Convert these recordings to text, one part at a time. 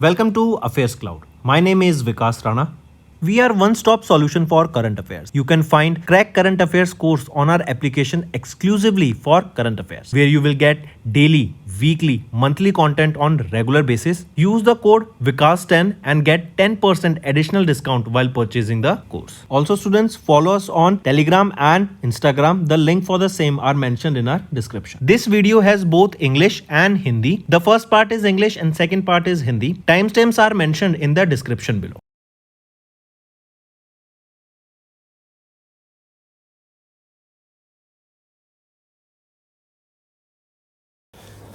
Welcome to Affairs Cloud. My name is Vikas Rana. We are one-stop solution for current affairs. You can find Crack Current Affairs course on our application exclusively for current affairs, where you will get daily, weekly, monthly content on regular basis. Use the code Vikas10 and get 10% additional discount while purchasing the course. Also, students, follow us on Telegram and Instagram. The link for the same are mentioned in our description. This video has both English and Hindi. The first part is English and second part is Hindi. Timestamps are mentioned in the description below.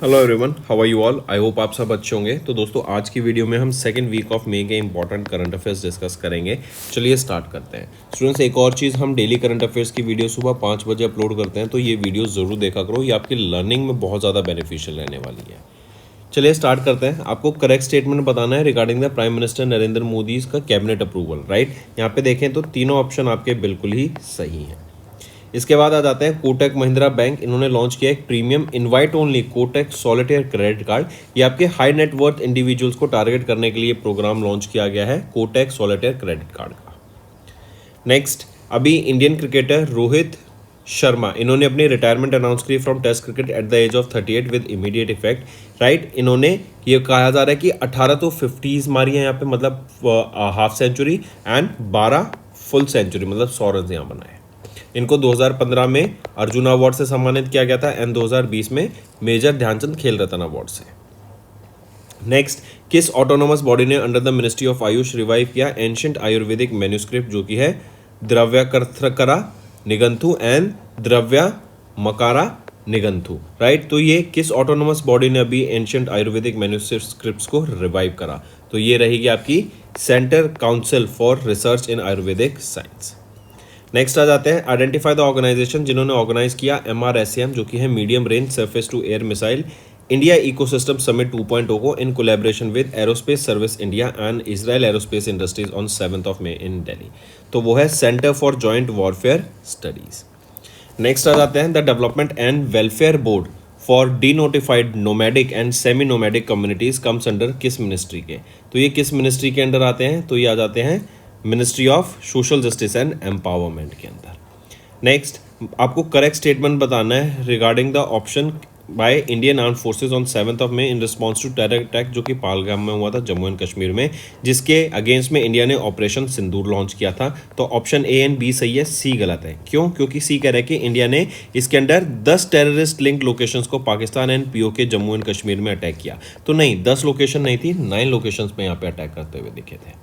Hello everyone, how are you all? I hope आप सब अच्छे होंगे। तो दोस्तों, आज की video में हम सेकंड वीक ऑफ मई के इंपॉर्टेंट करंट अफेयर्स डिस्कस करेंगे। चलिए स्टार्ट करते हैं। स्टूडेंट्स, एक और चीज़, हम डेली करंट अफेयर्स की वीडियो सुबह 5 बजे अपलोड करते हैं, तो ये वीडियो ज़रूर देखा करो। ये आपकी लर्निंग में बहुत ज़्यादा बेनिफिशियल रहने वाली है। चलिए स्टार्ट करते हैं। आपको करेक्ट स्टेटमेंट बताना है regarding the prime minister Narendra Modi का कैबिनेट अप्रूवल, राइट। यहाँ पे देखें तो तीनों ऑप्शन आपके बिल्कुल ही सही हैं। इसके बाद आ जाते हैं कोटक महिंद्रा बैंक। इन्होंने लॉन्च किया एक premium invite only Kotak solitaire credit card. ये आपके हाई नेट वर्थ इंडिविजुअल्स को टारगेट करने के लिए प्रोग्राम लॉन्च किया गया है, कोटक सॉलिटेयर क्रेडिट कार्ड का। नेक्स्ट, अभी इंडियन क्रिकेटर रोहित शर्मा, इन्होंने अपनी रिटायरमेंट अनाउंस की from test cricket at the age of 38 with immediate effect, right. इन्होंने ये कहा जा रहा है कि 18 तो 50s मारी है यहाँ पे, मतलब half century, and 12 full century, मतलब 100 रन यहाँ बनाए। इनको 2015 में अर्जुन अवार्ड से सम्मानित किया गया था एंड 2020 में मेजर ध्यानचंद खेल रत्न अवार्ड से। नेक्स्ट, किस ऑटोनोमस बॉडी ने under the ministry of Ayush revive किया एंशिएंट आयुर्वेदिक मैन्यूस्क्रिप्ट, जो कि है द्रव्यकर्तकरा निगंथु एंड द्रव्यमकारा निगंथु, राइट। तो ये किस ऑटोनोमस बॉडी ने अभी एंशिएंट आयुर्वेदिक मैन्यूस्क्रिप्ट्स को रिवाइव करा? तो ये रहेगी आपकी centre council for research in Ayurvedic science. Next आ जाते हैं, आइडेंटिफाई द ऑर्गेनाइजेशन जिन्होंने ऑर्गेनाइज किया MRSAM, जो कि है medium range surface to air missile India ecosystem summit 2.0 को in collaboration with aerospace service India and Israel aerospace industries on 7 May in Delhi. तो वो है centre for joint warfare studies. Next आ जाते हैं, the development and welfare board for D notified nomadic and semi nomadic communities comes under किस ministry के? तो ये किस मिनिस्ट्री के अंडर आते हैं? तो ये आ जाते हैं ministry of social justice and empowerment के अंदर। नेक्स्ट, आपको करेक्ट स्टेटमेंट बताना है regarding the option by Indian arm forces on 7 May in response to terror attack, जो कि पहलगाम में हुआ था जम्मू एंड कश्मीर में, जिसके अगेंस्ट में इंडिया ने ऑपरेशन सिंदूर लॉन्च किया था। तो ऑप्शन ए एंड बी सही है, सी गलत है। क्यों? क्योंकि सी कह रहा है कि इंडिया ने इसके अंदर 10 टेररिस्ट लिंक लोकेशंस को Pakistan and POK Jammu and Kashmir में अटैक किया। तो नहीं, 10 लोकेशन नहीं थी, 9 लोकेशंस में यहाँ पे अटैक करते हुए दिखे थे।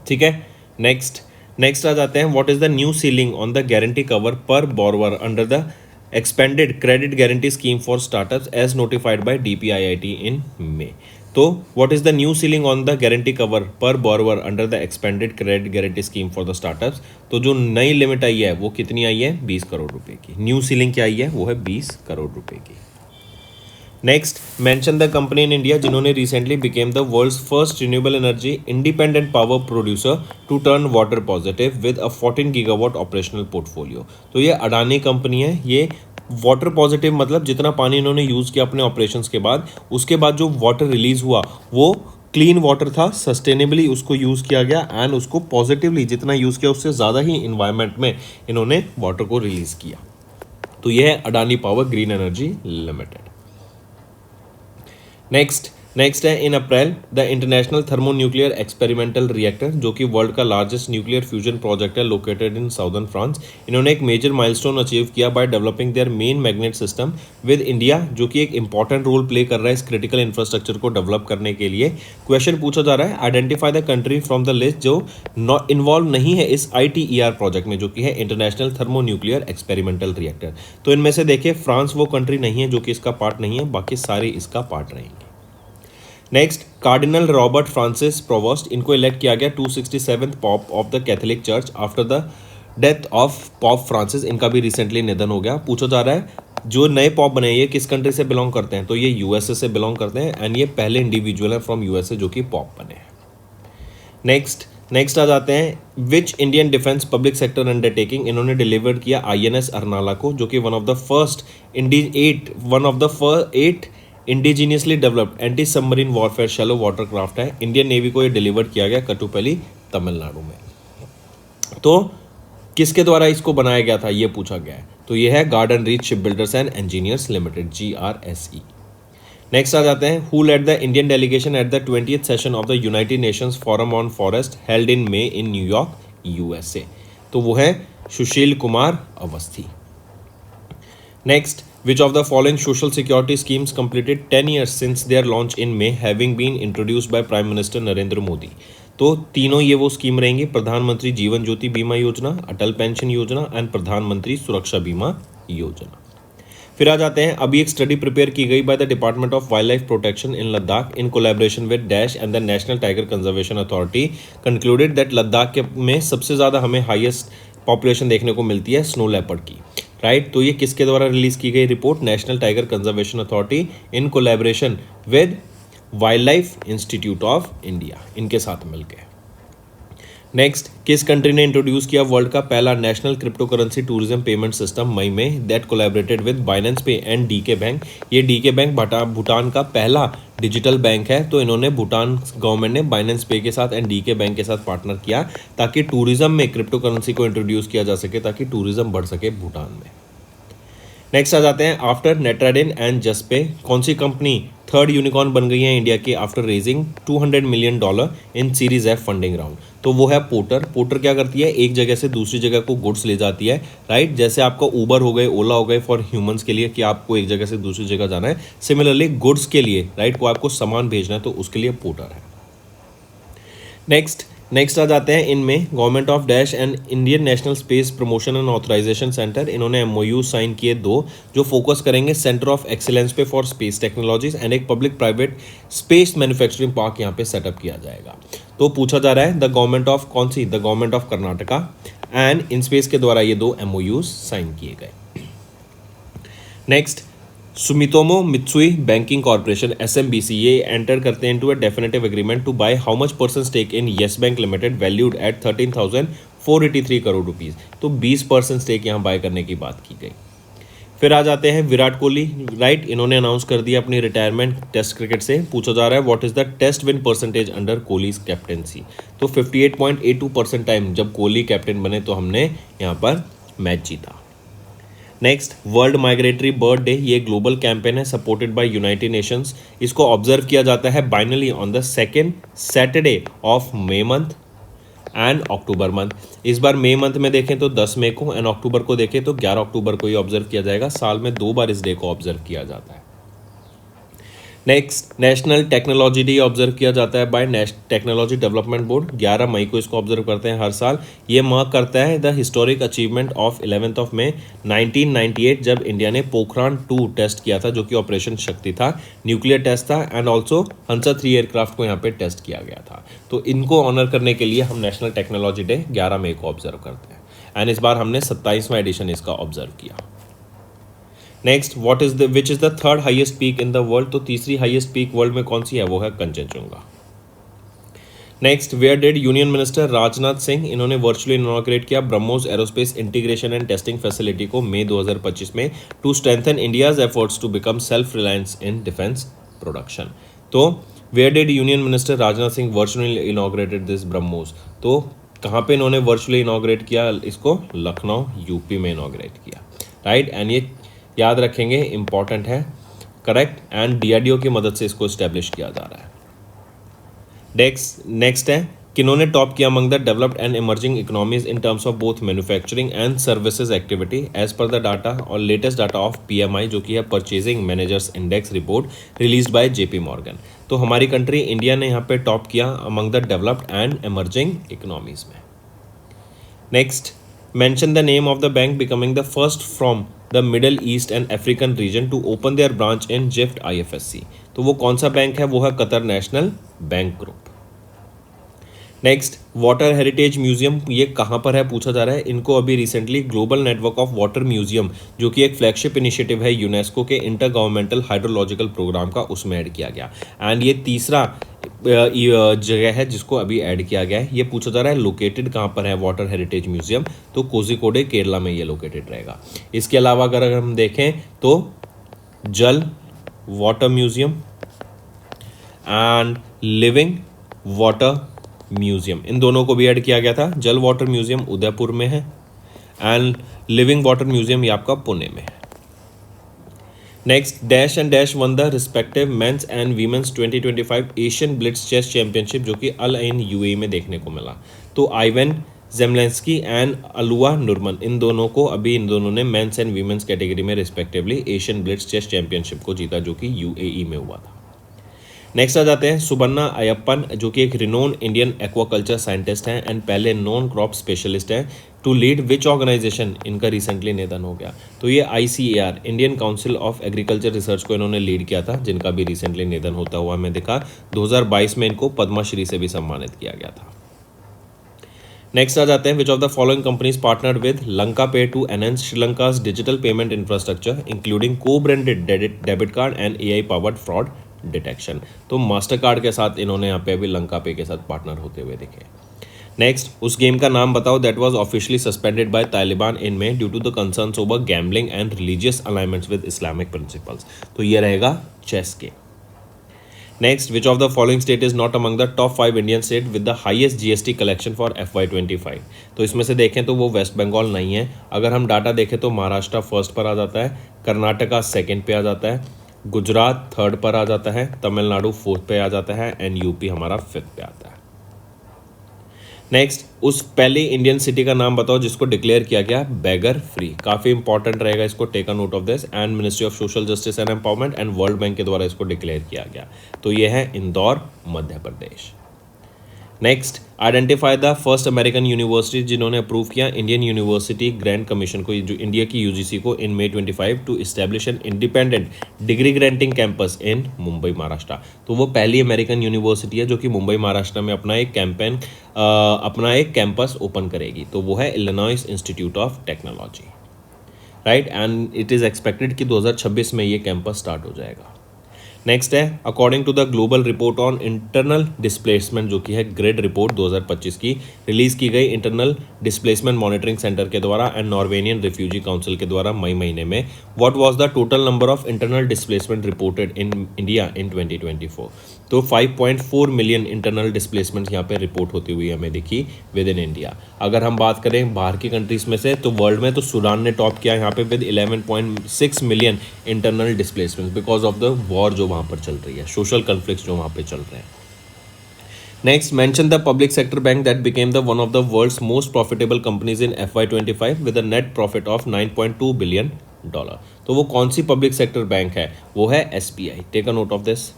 ठीक है। नेक्स्ट आ जाते हैं, what is the new ceiling on the guarantee cover per borrower under the expanded credit guarantee scheme for startups as notified by DPIIT in May. तो what is the new ceiling on the guarantee cover per borrower under the expanded credit guarantee scheme for the startups? तो जो नई limit आई है वो कितनी आई है? 20 करोड़ रुपए की। न्यू सीलिंग क्या आई है? वो है 20 करोड़ रुपए की। Next, mention the company in India जिन्होंने recently became the world's first renewable energy independent power producer to turn water positive with a 14 gigawatt operational portfolio. तो ये अडानी कंपनी है। ये वाटर पॉजिटिव मतलब जितना पानी इन्होंने यूज़ किया अपने ऑपरेशंस के बाद, उसके बाद जो वाटर रिलीज हुआ वो क्लीन वाटर था, सस्टेनेबली उसको यूज़ किया गया एंड उसको पॉजिटिवली जितना यूज़ किया उससे ज़्यादा ही इन्वायरमेंट में इन्होंने वाटर को रिलीज़ किया। तो यह है Adani power green energy limited. Next है, in April the international thermonuclear experimental reactor, जो कि वर्ल्ड का लार्जेस्ट न्यूक्लियर फ्यूजन प्रोजेक्ट है लोकेटेड इन साउदर्न फ्रांस, इन्होंने एक मेजर माइलस्टोन अचीव किया by developing their main magnet system with India, जो कि एक इंपॉर्टेंट रोल प्ले कर रहा है इस क्रिटिकल इंफ्रास्ट्रक्चर को डेवलप करने के लिए। क्वेश्चन पूछा जा रहा है, identify the country from the list जो इन्वॉल्व नहीं है इस ITER प्रोजेक्ट में, जो कि है इंटरनेशनल थर्मोन्यूक्लियर एक्सपेरिमेंटल रिएक्टर। तो इनमें से देखिए, फ्रांस वो कंट्री नहीं है जो कि इसका पार्ट नहीं है, बाकी सारे इसका पार्ट रहेंगे। Next, cardinal Robert Francis provost, इनको इलेक्ट किया गया 267th pop of the Catholic church after the death of pop Francis. इनका भी रिसेंटली निधन हो गया। पूछा जा रहा है, जो नए पॉप बने ये किस कंट्री से बिलोंग करते हैं? तो ये USA से बिलोंग करते हैं एंड ये पहले इंडिविजुअल है फ्रॉम USA जो कि पॉप बने हैं। नेक्स्ट आ जाते हैं, which Indian defence public sector undertaking, इन्होंने डिलीवर किया INS अरनाला को, जो कि one of the 8 indigenously developed anti submarine warfare shallow water craft है। इंडियन नेवी को ये डिलीवर किया गया कटुपली तमिलनाडु में। तो किसके द्वारा इसको बनाया गया था ये पूछा गया है, तो ये है garden reach ship builders and engineers limited, GRSE। Next आ जाते हैं, who led the Indian delegation at the 20th session of the United Nations forum on forest held in May in New York, USA। तो वो है Sushil Kumar Awasthi. Next, which of the following social security schemes completed 10 years since their launch in May having been introduced by Prime Minister Narendra Modi. तो तीनों ये वो scheme रहेंगी, प्रधानमंत्री जीवन ज्योति बीमा योजना, अटल पेंशन योजना एंड प्रधानमंत्री सुरक्षा बीमा योजना। फिर आ जाते हैं, अभी एक स्टडी प्रिपेयर की गई by the department of wild life protection in Ladakh in collaboration with dash and the national tiger conservation authority concluded that Ladakh के में सबसे ज़्यादा हमें हाईएस्ट पॉपुलेशन देखने को मिलती है स्नो लेपर्ड की, राइट। तो ये किसके द्वारा रिलीज की गई report, national tiger conservation authority in collaboration with wild life institute of India, इनके साथ मिलकर। नेक्स्ट, किस कंट्री ने इंट्रोड्यूस किया वर्ल्ड का पहला national crypto currency tourism payment system मई में, that collaborated with Binance pay and DK bank. ये डीके बैंक भूटान का पहला डिजिटल बैंक है। तो इन्होंने भूटान गवर्नमेंट ने बाइनेंस पे के साथ एंड डीके बैंक के साथ पार्टनर किया ताकि टूरिज्म में क्रिप्टो करेंसी को इंट्रोड्यूस किया जा सके, ताकि टूरिज्म बढ़ सके भूटान में। नेक्स्ट आ जाते हैं, आफ्टर नेट्राडिन एंड जस्पे कौन सी कंपनी थर्ड यूनिकॉर्न बन गई है इंडिया की after raising $200 million in series F funding round. तो वो है पोर्टर। पोर्टर क्या करती है, एक जगह से दूसरी जगह को गुड्स ले जाती है, राइट। जैसे आपका ऊबर हो गए, ओला हो गए फॉर ह्यूमंस के लिए कि आपको एक जगह से दूसरी जगह जाना है, सिमिलरली गुड्स के लिए, राइट, को आपको सामान भेजना है तो उसके लिए पोर्टर है। नेक्स्ट आ जाते हैं, इनमें government of dash and Indian national space promotion and authorisation centre, इन्होंने MOU साइन किए 2 जो फोकस करेंगे सेंटर ऑफ एक्सीलेंस पे फॉर स्पेस टेक्नोलॉजीज एंड एक public private space manufacturing park यहाँ पे सेटअप किया जाएगा। तो पूछा जा रहा है द गवर्नमेंट ऑफ कौन सी, the government of Karnataka and InSpace के द्वारा ये 2 MOUs साइन किए गए। Next, Sumitomo Mitsui banking corporation SMBC ये एंटर करते हैं into a definitive agreement to buy how much percent stake in Yes Bank limited valued at 13,483 crore rupees. तो 20% स्टेक यहाँ बाय करने की बात की गई। फिर आ जाते हैं विराट कोहली, राइट, इन्होंने अनाउंस कर दिया अपनी रिटायरमेंट टेस्ट क्रिकेट से। पूछा जा रहा है what is the test win percentage under Kohli's captaincy. तो 58.82% टाइम जब कोहली कैप्टन बने तो हमने यहाँ पर मैच जीता। Next, world migratory bird day, ये ग्लोबल कैंपेन है सपोर्टेड बाय यूनाइटेड नेशंस। इसको ऑब्जर्व किया जाता है biannually on the second Saturday of May month and October month. इस बार मे मंथ में देखें तो 10 मई को एंड अक्टूबर को देखें तो 11 अक्टूबर को ये ऑब्जर्व किया जाएगा। साल में 2 बार इस डे को ऑब्जर्व किया जाता है। Next, national technology day observe किया जाता है बाय टेक्नोलॉजी डेवलपमेंट बोर्ड। 11 मई को इसको ऑब्जर्व करते हैं हर साल। ये मार्क करता है the historic achievement of 11th of May 1998 जब इंडिया ने पोखरान 2 टेस्ट किया था जो कि ऑपरेशन शक्ति था, न्यूक्लियर टेस्ट था एंड ऑल्सो हंसा 3 एयरक्राफ्ट को यहाँ पे टेस्ट किया गया था। तो इनको ऑनर करने के लिए हम नेशनल टेक्नोलॉजी डे 11 मई को ऑब्जर्व करते हैं एंड इस बार हमने 27वां एडिशन इसका ऑब्जर्व किया। Next, which is the third highest peak in the world. तो तीसरी हाईएस्ट पीक वर्ल्ड में कौन सी है, वो है Kangchenjunga. Next, where did union minister Rajnath Singh, इन्होंने वर्चुअली इनॉग्रेट किया BrahMos aerospace integration and testing facility को मई 2025 में to strengthen India's efforts to become self reliance in defence production. तो where did union minister Rajnath Singh virtually inaugurated this BrahMos. तो कहाँ पे इन्होंने वर्चुअली इनॉग्रेट किया इसको, लखनऊ यूपी में इनॉग्रेट किया, राइट। एंड ये याद रखेंगे इंपॉर्टेंट है, करेक्ट, एंड DRDO की मदद से इसको इस्टेब्लिश किया जा रहा है। नेक्स्ट है, किन्होंने टॉप किया among the developed and emerging economies in terms of both manufacturing and services activity as पर द डाटा और लेटेस्ट डाटा ऑफ PMI जो कि है purchasing managers index report released by JP Morgan. तो हमारी कंट्री इंडिया ने यहाँ पे टॉप किया among the developed and emerging economies में। Next, mention the name of the bank becoming the first from the Middle East and African region to open their branch in GIFT IFSC। तो वो कौन सा bank है, वो है Qatar national bank group. Next, water heritage museum, ये कहाँ पर है पूछा जा रहा है। इनको अभी recently global network of water museum जो कि एक फ्लैगशिप इनिशिएटिव है यूनेस्को के इंटर गवर्नमेंटल हाइड्रोलॉजिकल प्रोग्राम का, उसमें ऐड किया गया एंड ये तीसरा जगह है जिसको अभी ऐड किया गया है। ये पूछा जा रहा है लोकेटेड कहाँ पर है वाटर हेरिटेज म्यूजियम, तो कोझिकोडे केरला में ये लोकेटेड रहेगा। इसके अलावा अगर हम देखें तो जल water museum and living water museum, इन दोनों को भी ऐड किया गया था। जल वाटर म्यूजियम उदयपुर में है एंड लिविंग वाटर म्यूजियम ये आपका पुणे में है। Next, dash and dash won the respective men's and women's 2025 Asian blitz chess championship, जो कि अल इन यूएई में देखने को मिला। तो आइवन जेमलेंस्की एंड अलुआ नुरमन, इन दोनों ने मेंस एंड वीमेंस कैटेगरी में respectively Asian blitz chess championship को जीता, जो कि यूएई में हुआ था। नेक्स्ट आ जाते हैं सुबन्ना अयप्पन, जो कि एक रिनोन इंडियन एक्वाकल्चर साइंटिस्ट हैं एंड पहले नॉन क्रॉप स्पेशलिस्ट हैं। टू लीड विच ऑर्गेनाइजेशन, इनका रिसेंटली निधन हो गया। तो ये ICAR Indian council of agriculture research को इन्होंने लीड किया था, जिनका भी रिसेंटली निधन होता हुआ हमें दिखा। 2022 में इनको पद्मश्री से भी सम्मानित किया गया था। नेक्स्ट आ जाते हैं, which of the following companies partnered with LankaPay to enhance Sri Lanka's digital payment infrastructure including co branded debit card and AI powered fraud detection. तो मास्टर कार्ड के साथ इन्होंने यहाँ पे अभी लंका पे के साथ पार्टनर होते हुए दिखे। नेक्स्ट, उस गेम का नाम बताओ that was officially suspended by Taliban in May due to the concerns over gambling and religious alignments with Islamic principles. तो ये रहेगा chess game. Next, which of the following state is not among the top 5 Indian state with the highest GST collection for FY25। तो इसमें से देखें तो वो waste Bengal नहीं है। अगर हम डाटा देखें तो महाराष्ट्र फर्स्ट पर आ जाता है, कर्नाटका सेकंड पे आ जाता है, गुजरात थर्ड पर आ जाता है, तमिलनाडु फोर्थ पे आ जाता है एंड यूपी हमारा फिफ्थ पे आता है। नेक्स्ट, उस पहली इंडियन सिटी का नाम बताओ जिसको डिक्लेयर किया गया बेगर फ्री। काफ़ी इंपॉर्टेंट रहेगा, इसको take a note of this. And ministry of social justice and empowerment and World Bank के द्वारा इसको डिक्लेयर किया गया। तो ये है Indore, Madhya Pradesh. Next, identify the first American university जिन्होंने अप्रूव किया इंडियन यूनिवर्सिटी ग्रांट कमीशन को, जो इंडिया की UGC को, in May 25 to establish an independent degree granting campus in Mumbai Maharashtra. तो वो पहली अमेरिकन यूनिवर्सिटी है जो कि मुंबई महाराष्ट्र में अपना एक कैंपस ओपन करेगी। तो वो है Illinois institute of technology, right. And it is expected कि 2026 में ये कैंपस स्टार्ट हो जाएगा। नेक्स्ट है, according to the global report on internal displacement, जो कि है ग्रेड रिपोर्ट 2025 की, रिलीज की गई इंटरनल डिस्प्लेसमेंट मॉनिटरिंग सेंटर के द्वारा एंड नॉर्वेनियन रिफ्यूजी काउंसिल के द्वारा मई महीने में, what was the total number of internal displacement reported in India in 2024। तो 5.4 मिलियन इंटरनल डिस्प्लेसमेंट यहाँ पे रिपोर्ट होती हुई हमें दिखी विद इन इंडिया। अगर हम बात करें बाहर की कंट्रीज में से, तो वर्ल्ड में तो सूडान ने टॉप किया यहाँ पे with 11.6 million internal displacement because of the war जो वहाँ पर चल रही है, सोशल कन्फ्लिक्ट्स जो वहाँ पे चल रहे हैं। Next, mention the public sector bank that became the one of the world's most profitable companies in FY25 with a net profit of $9.2 billion. तो वो कौन सी पब्लिक सेक्टर बैंक है? वो है SBI। Take a note of this.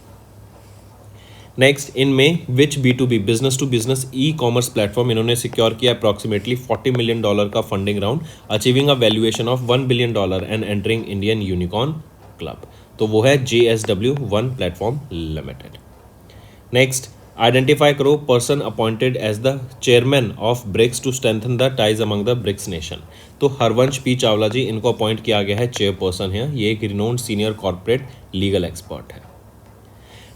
Next, इन में which B2B business to business ecommerce platform इन्होंने secure किया अप्रॉक्सीमेटली $40 मिलियन का funding round, achieving a valuation of $1 billion and entering Indian unicorn club. तो वो है JSW1 platform limited. Next, identify करो person appointed as the chairman of BRICS to strengthen the ties among the BRICS nation. तो Harvansh P Chawla जी, इनको appoint किया गया है chairperson है। ये एक renowned senior corporate legal expert है।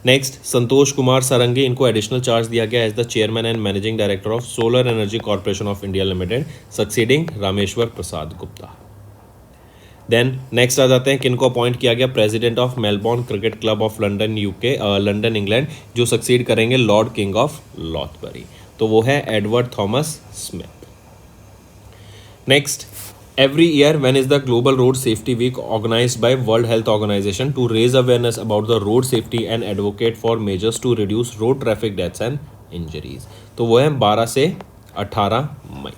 नेक्स्ट, संतोष कुमार सारंगी, इनको एडिशनल चार्ज दिया गया as the chairman and managing director of solar energy corporation of India limited, succeeding Rameshwar Prasad Gupta. Then next आ जाते हैं किनको अपॉइंट किया गया president of Melbourne cricket club of London London England, जो सक्सीड करेंगे लॉर्ड किंग ऑफ लॉथबरी। तो वो है Edward Thomas Smith. Next, every year when is the global road safety week organized by World Health Organization to raise awareness about the road safety and advocate for measures to reduce road traffic deaths and injuries। तो वो है 12 से 18 मई।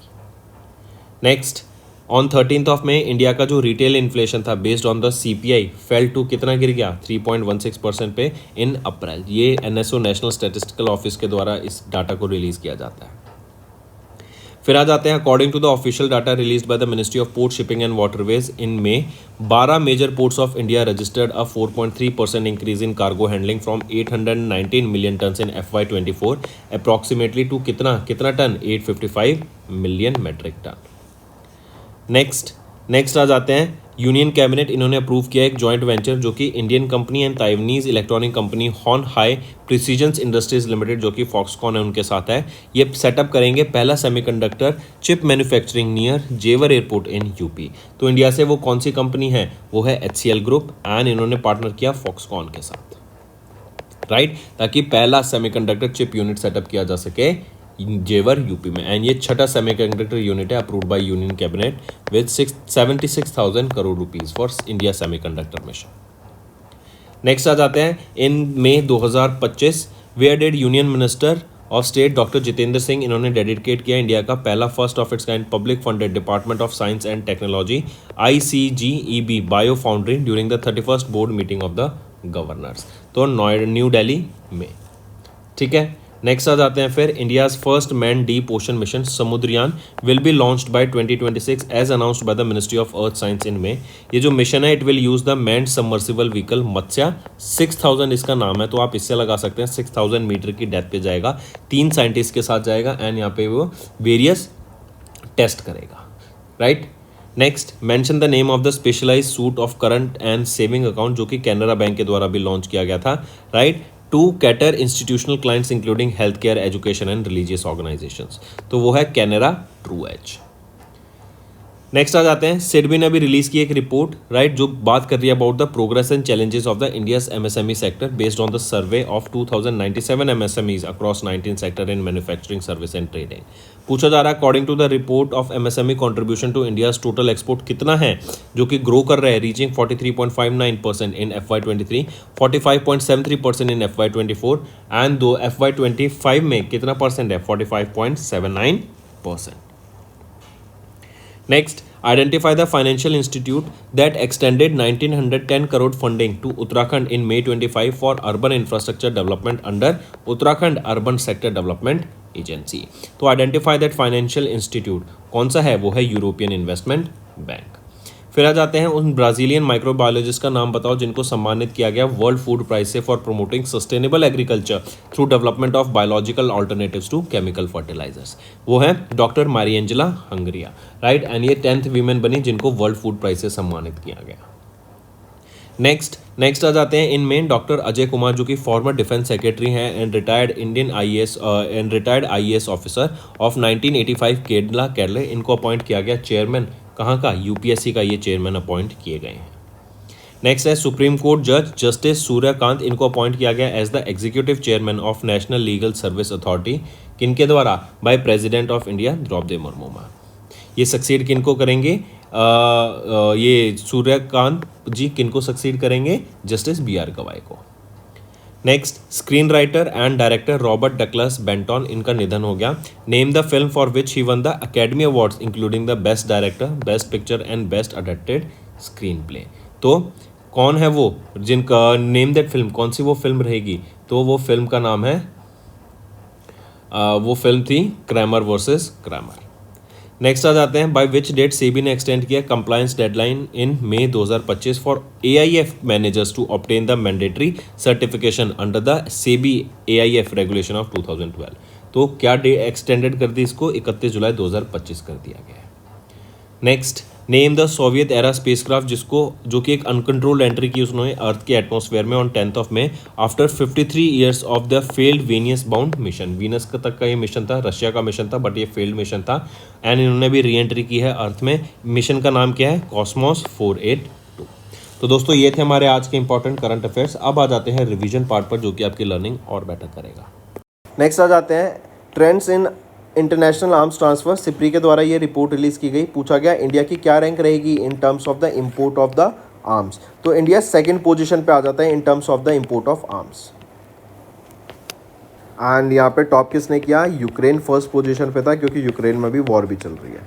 Next, on 13th of May India का जो retail inflation था based on the CPI fell to कितना गिर गया 3.16% पे इन अप्रैल। ये NSO नेशनल स्टैटिस्टिकल ऑफिस के द्वारा इस डाटा को रिलीज किया जाता है। फिर आ जाते हैं according to the official data released by the ministry of port shipping and waterways in May, 12 major ports of India registered a 4.3% increase in cargo handling from 819 million tonne in FY24 approximately to कितना tonne 855 million metric tonne. Next, next आ जाते हैं union cabinet, इन्होंने approve किया एक joint venture जो कि Indian company and Taiwanese electronic company Hon Hai precision industries limited जो कि फॉक्सकॉन है उनके साथ है, ये सेटअप करेंगे पहला सेमीकंडक्टर चिप मैन्युफैक्चरिंग नियर जेवर एयरपोर्ट इन यूपी। तो इंडिया से वो कौन सी कंपनी है, वो है HCL ग्रुप एंड इन्होंने पार्टनर किया फॉक्सकॉन के साथ, राइट, ताकि पहला सेमीकंडक्टर चिप यूनिट सेटअप किया जा सके जेवर यूपी में। एंड ये छठा सेमीकंडक्टर यूनिट है approved by union cabinet with 76,000 crore rupees for India semiconductor mission. Next आ जाते हैं in May 2025 where did union minister of state doctor Jitendra Singh, इन्होंने डेडिकेट किया इंडिया का पहला first of its kind public funded department of science and technology ICGEB bio foundry during the 31st board meeting of the governors, तो New Delhi में, ठीक है। Next आ जाते हैं फिर India's first man deep ocean mission Samudrayaan will be launched by 2026 as announced by the ministry of earth sciences in में। ये जो मिशन है it will use the manned submersible vehicle Matsya 6000 इसका नाम है, तो आप इससे लगा सकते हैं 6000 मीटर की डेप्थ पे जाएगा, 3 साइंटिस्ट के साथ जाएगा एंड यहाँ पे वो वेरियस टेस्ट करेगा, right. Next mention the name of the specialise suit of current and saving account जो कि कैनरा बैंक के द्वारा भी लॉन्च किया गया था, right, to cater institutional clients including health care education and religious organisations, तो वो है कैनरा ट्रू एज। नेक्स्ट आ जाते हैं सिडबी ने अभी रिलीज की एक रिपोर्ट, राइट, जो बात कर रही है about the progress and challenges of the India's MSME sector based on the survey of 2097 MSMEs across 19 sector in manufacturing service and trading. पूछा जा रहा है according to the report of MSME contribution to India's total export कितना है, जो कि grow कर रहा है reaching 43.59% in FY23, 45.73% in FY24 and दो FY25 में कितना परसेंट है, 45.79%। Next, identify the financial institute that extended 1910 crore funding to Uttarakhand in May 25 for urban infrastructure development under Uttarakhand Urban Sector Development Agency. तो identify that financial institute कौन सा है, वो है यूरोपियन इन्वेस्टमेंट बैंक। फिर आ जाते हैं उन ब्राजीलियन माइक्रोबायोलॉजिस्ट का नाम बताओ जिनको सम्मानित किया गया वर्ल्ड फूड प्राइज से for promoting sustainable agriculture through development of biological alternatives to chemical fertilisers, वो है doctor Mariangela Hungria, right, and ये 10th वीमेन बनी जिनको वर्ल्ड फूड प्राइज से सम्मानित किया गया। नेक्स्ट आ जाते हैं इनमें डॉक्टर अजय कुमार जो कि फॉर्मर डिफेंस सेक्रेटरी हैं and retired Indian IAS officer of 1985 Kerala, इनको अपॉइंट किया गया चेयरमैन कहाँ का, UPSC का ये चेयरमैन अपॉइंट किए गए हैं। नेक्स्ट है सुप्रीम कोर्ट जज जस्टिस सूर्यकांत, इनको अपॉइंट किया गया as the executive chairman of national legal service authority, किनके द्वारा, by president of India Droupadi Murmu. ये सक्सीड किनको करेंगे, ये सूर्यकांत जी किनको सक्सीड करेंगे, जस्टिस BR गवाई को। Next screen writer and director Robert Douglas Benton, इनका निधन हो गया। Name the film for which he won the academy awards including the best director, best picture and best adapted screen play. तो कौन है वो जिनका नेम दैट फिल्म, कौन सी वो फिल्म रहेगी, तो वो फिल्म का नाम है वो फिल्म थी क्रैमर वर्सेस क्रैमर। नेक्स्ट आ जाते हैं बाय विच डेट सेबी ने एक्सटेंड किया compliance deadline in May 2025 for AIF managers to obtain the mandatory certification under the SEBI AIF regulation of 2012। तो क्या डे एक्सटेंडेड कर दी इसको, 31 जुलाई 2025 कर दिया गया है। Next name the Soviet era spacecraft जो कि एक अनकंट्रोल्ड एंट्री की उसने अर्थ के एटमॉस्फेयर में on 10th of May after 53 years of the failed Venus bound mission. Venus तक का ये मिशन था, रशिया का मिशन था बट ये फेल्ड मिशन था एंड इन्होंने भी री एंट्री की है अर्थ में। मिशन का नाम क्या है, कॉस्मोस 482। तो दोस्तों ये थे हमारे आज के इंपॉर्टेंट करंट अफेयर्स। अब आ जाते हैं रिवीजन पार्ट पर जो कि आपकी लर्निंग और बेटर करेगा। नेक्स्ट आ जाते हैं trends in international arms transfer. SIPRI के द्वारा ये रिपोर्ट रिलीज की गई। पूछा गया इंडिया की क्या रैंक रहेगी इन terms of the import of the arms. तो इंडिया सेकंड पोजीशन पे आ जाता है इन terms of the import of arms. And यहाँ पे टॉप किसने किया, यूक्रेन फर्स्ट पोजीशन पे था क्योंकि यूक्रेन में भी वॉर भी चल रही है।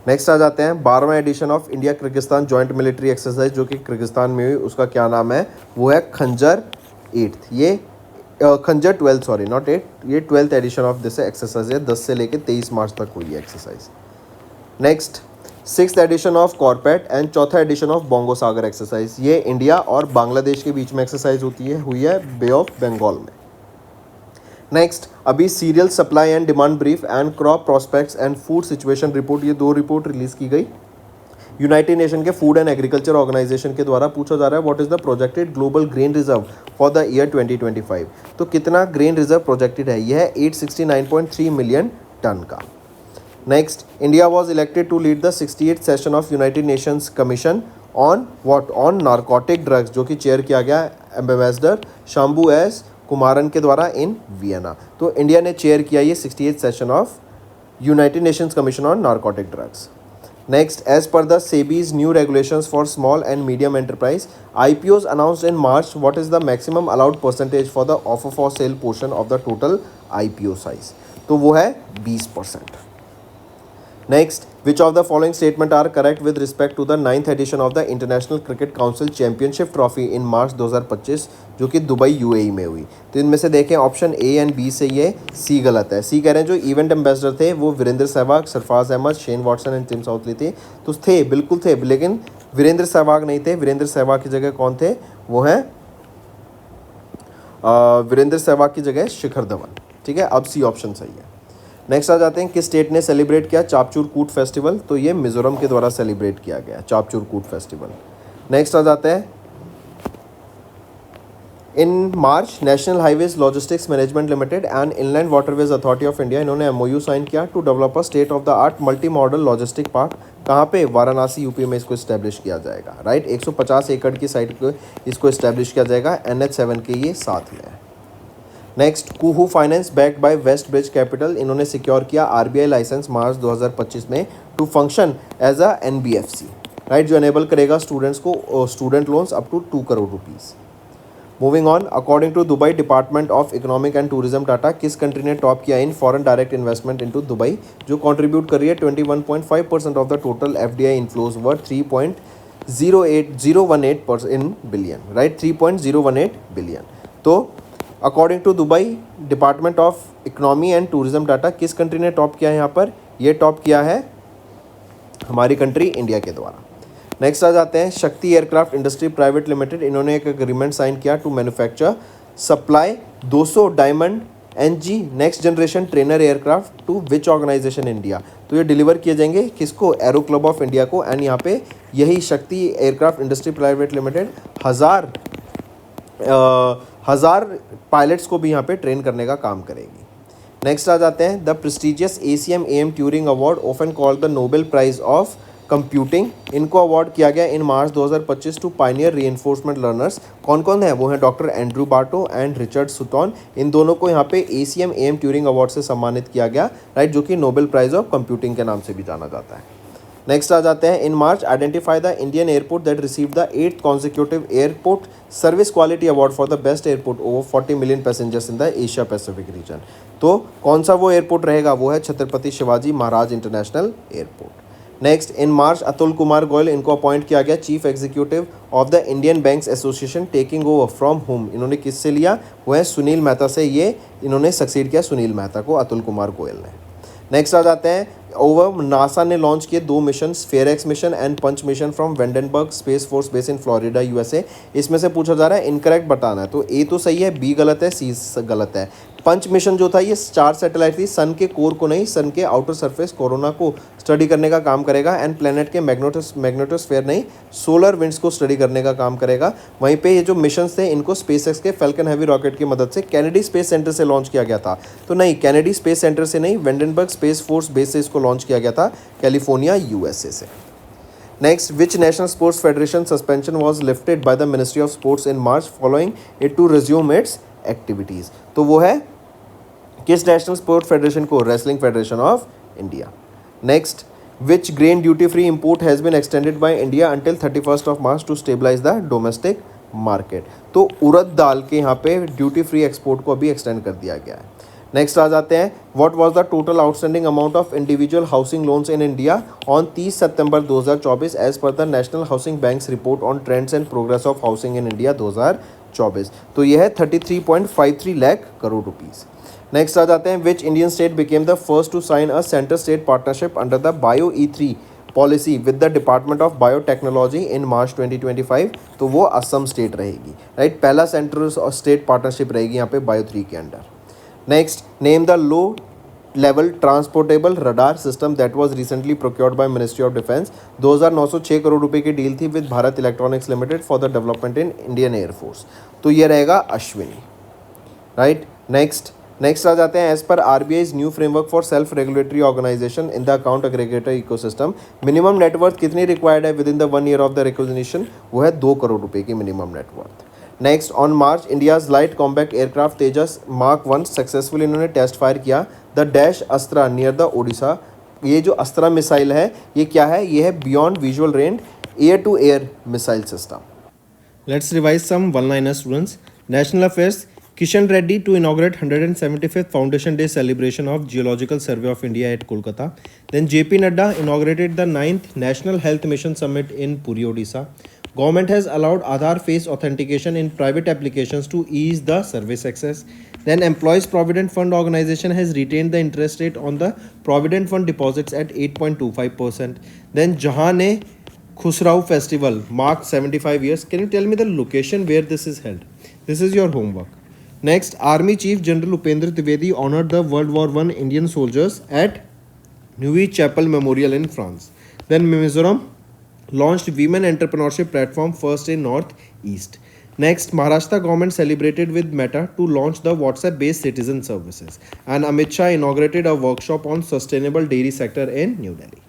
नेक्स्ट आ जाते हैं 12वां edition of India Kyrgyzstan joint military exercise जो कि किर्गिस्तान में हुई, उसका क्या नाम है, वो है खंजर 8th। ये खंजर 12 सॉरी नॉट 8, ये 12th addition of this exercise है। 10 से लेकर 23 मार्च तक हुई है exercise. Next 6th edition of CORPAT and 4था edition of Bongo Sagar exercise. ये इंडिया और बांग्लादेश के बीच में एक्सरसाइज हुई है बे ऑफ बंगाल में। नेक्स्ट अभी serial supply and demand brief and crop prospects and food situation report, ये 2 रिपोर्ट रिलीज की गई। यूनाइटेड नेशन के फूड एंड एग्रीकल्चर ऑर्गेनाइजेशन के द्वारा पूछा जा रहा है what is the projected global grain reserve for the year 2025। तो कितना ग्रेन रिजर्व प्रोजेक्टेड है, यह है 869.3 मिलियन टन का। Next, India was elected to lead the 68th session of United Nations commission on what, on narcotic drugs, जो कि chair किया गया एम्बेसडर शंभू एस कुमारन के द्वारा इन वियना। तो इंडिया ने चेयर किया ये 68th session of United Nations commission on narcotic drugs. Next, as per the SEBI's new regulations for small and medium enterprise, IPOs announced in March, what is the maximum allowed percentage for the offer for sale portion of the total IPO size? तो वो है 20%. Next, which of the following statement are correct with respect to the 9th edition of the International Cricket Council Championship Trophy in March 2025, जो कि Dubai UAE में हुई? तो इनमें से देखें ऑप्शन ए एंड बी से ये सी गलत है। सी कह रहे हैं जो इवेंट एम्बेसडर थे वो Virender Sehwag, Sarfaraz Ahmed, Shane Watson and Tim Southee थे। तो थे, बिल्कुल थे, लेकिन वीरेंद्र सहवाग नहीं थे। वीरेंद्र सहवाग की जगह कौन थे? वो हैं वीरेंद्र सहवाग की जगह शिखर धवन। ठीक है, अब सी ऑप्शन सही है। नेक्स्ट आ जाते हैं, किस स्टेट ने सेलिब्रेट किया चापचूर कूट फेस्टिवल? तो ये मिजोरम के द्वारा सेलिब्रेट किया गया चापचूर कूट फेस्टिवल। नेक्स्ट आ जाते हैं, in March national highways logistics management limited and inland waterways authority of India, इन्होंने MOU साइन किया to develop a state of the art multi modal logistic park. कहाँ पे? वाराणसी यूपी में इसको इस्टेब्लिश किया जाएगा। राइट, 150 एकड़ की साइट को इसको इस्टेब्लिश किया जाएगा, NH7 के ये साथ में है। Next, Kuhoo finance backed by West Bridge capital, इन्होंने सिक्योर किया RBI लाइसेंस मार्च 2025 में to function as a NBFC, right, जो एनेबल करेगा स्टूडेंट्स को student loans up to 2 crore rupees. Moving on, according to Dubai department of economic and tourism data, किस country ने top किया in foreign direct investment into Dubai, जो contribute कर रही है 21.5% of the total FDI inflows worth 3.018 in billion, right, 3.018 billion. तो according to Dubai department of economy and tourism data, किस country ने टॉप किया है यहाँ पर? ये टॉप किया है हमारी कंट्री इंडिया के द्वारा। नेक्स्ट आ जाते हैं, शक्ति एयरक्राफ्ट इंडस्ट्री प्राइवेट लिमिटेड, इन्होंने एक एग्रीमेंट साइन किया to manufacture supply 200 diamond NG next generation trainer aircraft to which organisation India? तो ये डिलीवर किए जाएंगे किसको? एरो क्लब ऑफ इंडिया को। एंड यहाँ पे यही Shakti aircraft industry private limited हजार पायलट्स को भी यहाँ पे ट्रेन करने का काम करेगी। नेक्स्ट आ जाते हैं, the prestigious ACM AM Turing award often called the Nobel prize of computing, इनको अवार्ड किया गया in March 2025 to pioneer reinforcement learners. कौन कौन है? वो हैं doctor Andrew Barto and Richard Sutton. इन दोनों को यहाँ पे ACM AM ट्यूरिंग अवार्ड से सम्मानित किया गया, राइट, जो कि नोबेल प्राइज ऑफ कंप्यूटिंग के नाम से भी जाना जाता है। नेक्स्ट आ जाते हैं, in March identify the Indian airport that receive the 8th consecutive airport service quality award for the best airport over 40 million passengers in the Asia Pacific region. तो कौन सा वो एयरपोर्ट रहेगा? वो है Chhatrapati Shivaji Maharaj international airport. Next, in March Atul Kumar Goyal, इनको appoint किया गया chief executive of the Indian banks association, taking over from home, इन्होंने किससे लिया? वो है सुनील मेहता से। ये इन्होंने सक्सीड किया सुनील मेहता को, अतुल कुमार गोयल ने। नेक्स्ट आ जाते हैं, ओवर नासा ने लॉन्च किए 2 mission, SPHEREx mission and punch mission from Vandenberg space force base in Florida USA। इसमें से पूछा जा रहा है इनकरेक्ट बताना है। तो ए तो सही है, बी गलत है, सी गलत है। पंच मिशन जो था ये 4 सैटेलाइट थी, सन के कोर को नहीं, सन के आउटर सरफेस कोरोना को स्टडी करने का काम करेगा, एंड प्लेनेट के मैग्नेटोस्फेयर नहीं, सोलर विंड्स को स्टडी करने का काम करेगा। वहीं पे ये जो मिशन थे इनको स्पेसएक्स के फैल्कन हैवी रॉकेट की मदद से कैनेडी स्पेस सेंटर से लॉन्च किया गया था। तो नहीं, कैनेडी स्पेस सेंटर से नहीं, वेंडनबर्ग स्पेस फोर्स बेस से इसको लॉन्च किया गया था, कैलिफोर्निया USA से। Next, which national sports federation suspension was lifted by the ministry of sports in March following it to resume its activities? तो वो है किस नेशनल स्पोर्ट्स फेडरेशन को? Wrestling federation of India. Next, which grain duty free import has been extended by India until 31st of March to stabilise the domestic market? तो उड़द दाल के यहाँ पे ड्यूटी फ्री एक्सपोर्ट को अभी एक्सटेंड कर दिया गया है। नेक्स्ट आ जाते हैं, what was the total outstanding amount of individual housing loans in India on 30 September 2024 as पर the national housing bank's report on trends and progress of housing in India 2024? तो यह है 33.53 लाख करोड़ रुपीज़। नेक्स्ट आ जाते हैं, which Indian state became the first to sign a centre state partnership under the bio E3 policy with the department of biotechnology in March 2025? तो वो Assam state रहेगी, right, पहला सेंटर स्टेट पार्टनरशिप रहेगी यहाँ पे बायो 3 के under. Next, name the low level transportable radar system that was recently procured by ministry of defence 2,906 crore रुपए की डील थी with Bharat electronics limited for the development in Indian air force. तो ये रहेगा अश्विनी, राइट। नेक्स्ट आ जाते हैं, एज पर RBI's new framework for self regulatory organisation in the account aggregator ecosystem, minimum net worth कितनी रिक्वायर्ड है within the 1 year of the recognition, वो है 2 करोड़ रुपए की minimum net worth. Next, on March India's light combat aircraft Tejas mark 1 successfully इन्होंने test fire किया the dash Astra near the Odisha. ये जो अस्त्रा मिसाइल है ये क्या है, ये है beyond visual range air to air missile system. Let's revise some one-liner students. National Affairs. Kishan Reddy to inaugurate 175th Foundation Day celebration of Geological Survey of India at Kolkata. Then JP Nadda inaugurated the 9th National Health Mission Summit in Puri, Odisha. Government has allowed Aadhaar face authentication in private applications to ease the service access. Then Employees Provident Fund Organization has retained the interest rate on the Provident Fund deposits at 8.25%. Then Jahan e Khusrau Festival marked 75 years. Can you tell me the location where this is held? This is your homework. Next, Army Chief General Upendra Trivedi honored the World War I Indian soldiers at Neuilly Chapel Memorial in France. Then Mizoram launched Women Entrepreneurship Platform first in Northeast. Next, Maharashtra government celebrated with Meta to launch the WhatsApp-based citizen services. And Amit Shah inaugurated a workshop on sustainable dairy sector in New Delhi.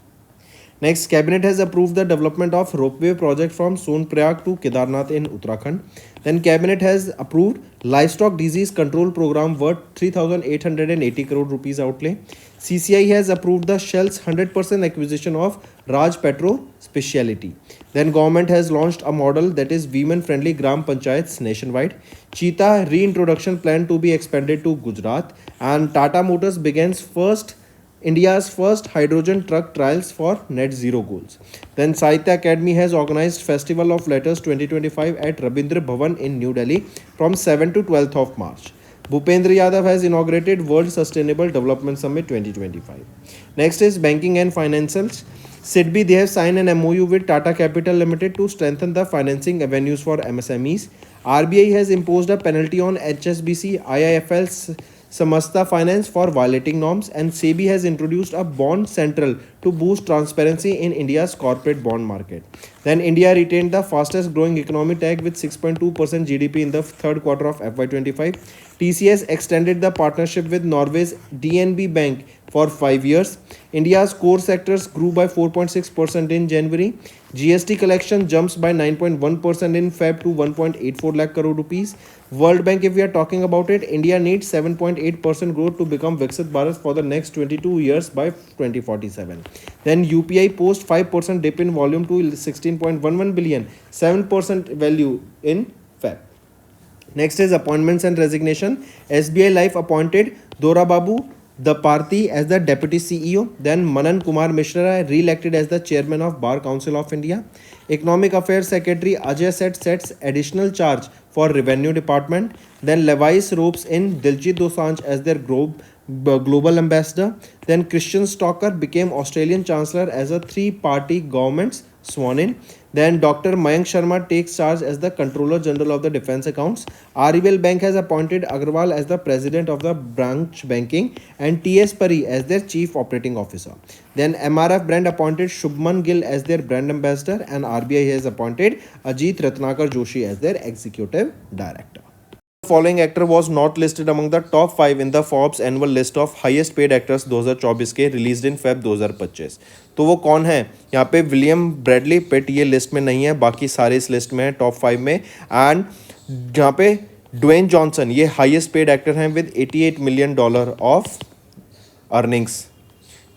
Next, Cabinet has approved the development of ropeway project from Sonprayag to Kedarnath in Uttarakhand. Then Cabinet has approved livestock disease control program worth 3,880 crore rupees outlay. CCI has approved the Shell's 100% acquisition of Raj Petro Speciality. Then government has launched a model that is women-friendly Gram Panchayats nationwide. Cheetah reintroduction plan to be expanded to Gujarat. And Tata Motors begins India's first hydrogen truck trials for net zero goals. Then Sahitya Academy has organized Festival of Letters 2025 at Rabindra Bhavan in New Delhi from 7th to 12th of March. Bhupendra Yadav has inaugurated World Sustainable Development Summit 2025. Next is banking and financials. SIDBI, they have signed an MOU with Tata Capital Limited to strengthen the financing avenues for MSMEs. RBI has imposed a penalty on HSBC, IIFL, Samasta Finance for violating norms, and SEBI has introduced a bond central to boost transparency in India's corporate bond market. Then India retained the fastest growing economy tag with 6.2% GDP in the third quarter of FY25. TCS extended the partnership with Norway's DNB Bank for 5 years. India's core sectors grew by 4.6% in January. GST collection jumps by 9.1% in Feb to 1.84 lakh crore rupees. World Bank, if we are talking about it, India needs 7.8% growth to become Viksit Bharat for the next 22 years by 2047. Then UPI post 5% dip in volume to 16.11 billion, 7% value in Feb. Next is appointments and resignation. SBI Life appointed Dora Babu Daparti as the Deputy CEO. Then Manan Kumar Mishra re-elected as the Chairman of Bar Council of India. Economic Affairs Secretary Ajay sets additional charge for Revenue Department. Then Levi's ropes in Diljit Dosanjh as their global ambassador. Then Christian Stalker became Australian Chancellor as a three-party government's sworn in. Then Dr. Mayank Sharma takes charge as the Controller General of the Defence Accounts. RBL Bank has appointed Agarwal as the President of the Branch Banking and TS Pari as their Chief Operating Officer. Then MRF brand appointed Shubman Gill as their Brand Ambassador, and RBI has appointed Ajit Ratnakar Joshi as their Executive Director. The following actor was not listed among the top 5 in the Forbes annual list of highest paid actors 2024 के released in Feb 2025. तो वो कौन है? यहाँ पे William Bradley पिट ये list में नहीं है, बाकी सारे इस लिस्ट में है टॉप 5 में. एंड यहाँ पे ड्वेन जॉनसन ये हाईएस्ट पेड एक्टर हैं with $88 million of earnings.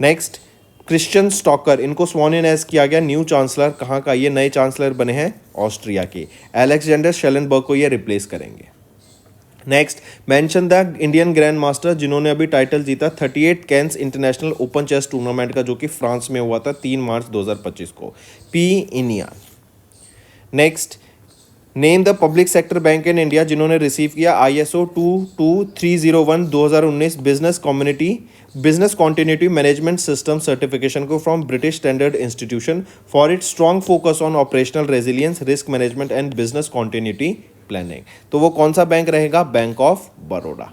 Next Christian stalker, इनको स्वॉन इन एज किया गया न्यू चांसलर. कहाँ का? ये नए चांसलर बने हैं ऑस्ट्रिया के. एलेक्जेंडर शेलनबर्ग को ये रिप्लेस करेंगे. Next mention the Indian grand master जिन्होंने अभी टाइटल जीता 38 Cannes international open chess tournament का, जो कि फ्रांस में हुआ था 3 मार्च 2025 को. पी इनिया. Next name the public sector bank in India जिन्होंने रिसीव किया ISO 22301 2019 business continuity management system certification को from British standard institution for its strong focus on operational resilience, risk management and business continuity planning. तो वो कौन सा bank रहेगा? Bank of Baroda.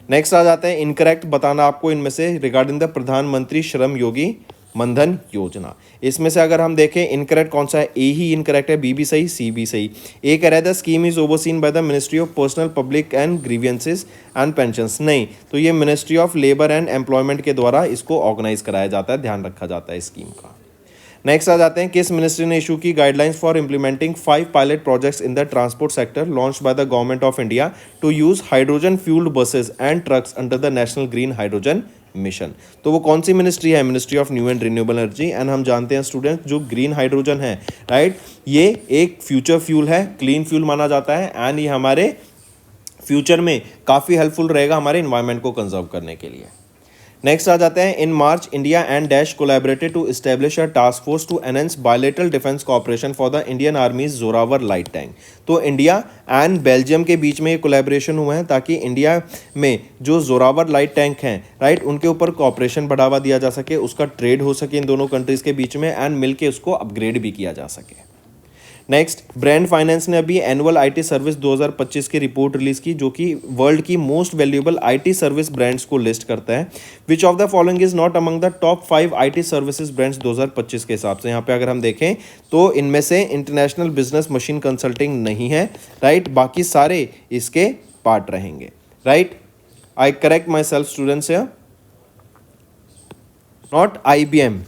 Next आ जाते हैं इनकरेक्ट बताना आपको इनमें से रिगार्डिंग द प्रधानमंत्री श्रम योगी मनधन योजना। इसमें से अगर हम देखें इनकरेक्ट कौन सा है, ए ही इनकरेक्ट है, बी भी सही, सी भी सही। ए कह रहा है the scheme is overseen bye the ministry of personnel public and grievances and pensions, नहीं, तो ये ministry of labour and employment के द्वारा इसको ऑर्गेनाइज कराया जाता है, ध्यान रखा जाता है इस स्कीम का। नेक्स्ट आ जाते हैं किस मिनिस्ट्री ने इशू की guidelines for implementing 5 pilot projects in the transport sector launched by the government of India to use hydrogen fuelled buses and trucks under the national green hydrogen mission. तो वो कौन सी मिनिस्ट्री है, ministry of new and renewable energy. And हम जानते हैं student जो green hydrogen है, राइट, ये एक फ्यूचर फ्यूल है, क्लीन फ्यूल माना जाता है एंड ये हमारे फ्यूचर में काफ़ी हेल्पफुल रहेगा हमारे इन्वायरमेंट को कंजर्व करने के लिए। नेक्स्ट आ जाते हैं in March India and dash collaborated to establish a task force to enhance bilateral defence cooperation for the Indian army's Zorawar light tank. तो इंडिया एंड बेल्जियम के बीच में ये कोलैबोरेशन हुआ है ताकि इंडिया में जो जोरावर लाइट टैंक हैं, राइट, उनके ऊपर कोऑपरेशन बढ़ावा दिया जा सके, उसका ट्रेड हो सके इन दोनों कंट्रीज़ के बीच में एंड मिलके उसको अपग्रेड भी किया जा सके। नेक्स्ट ब्रांड फाइनेंस ने अभी एनुअल आईटी सर्विस 2025 की रिपोर्ट रिलीज की जो कि वर्ल्ड की most valuable IT service brands को लिस्ट करता है। विच of the following is not among the top 5 IT services brands 2025 के हिसाब से। यहाँ पे अगर हम देखें तो इनमें से इंटरनेशनल बिजनेस मशीन कंसल्टिंग नहीं है, राइट, बाकी सारे इसके पार्ट रहेंगे, right. I correct my self students here, not IBM।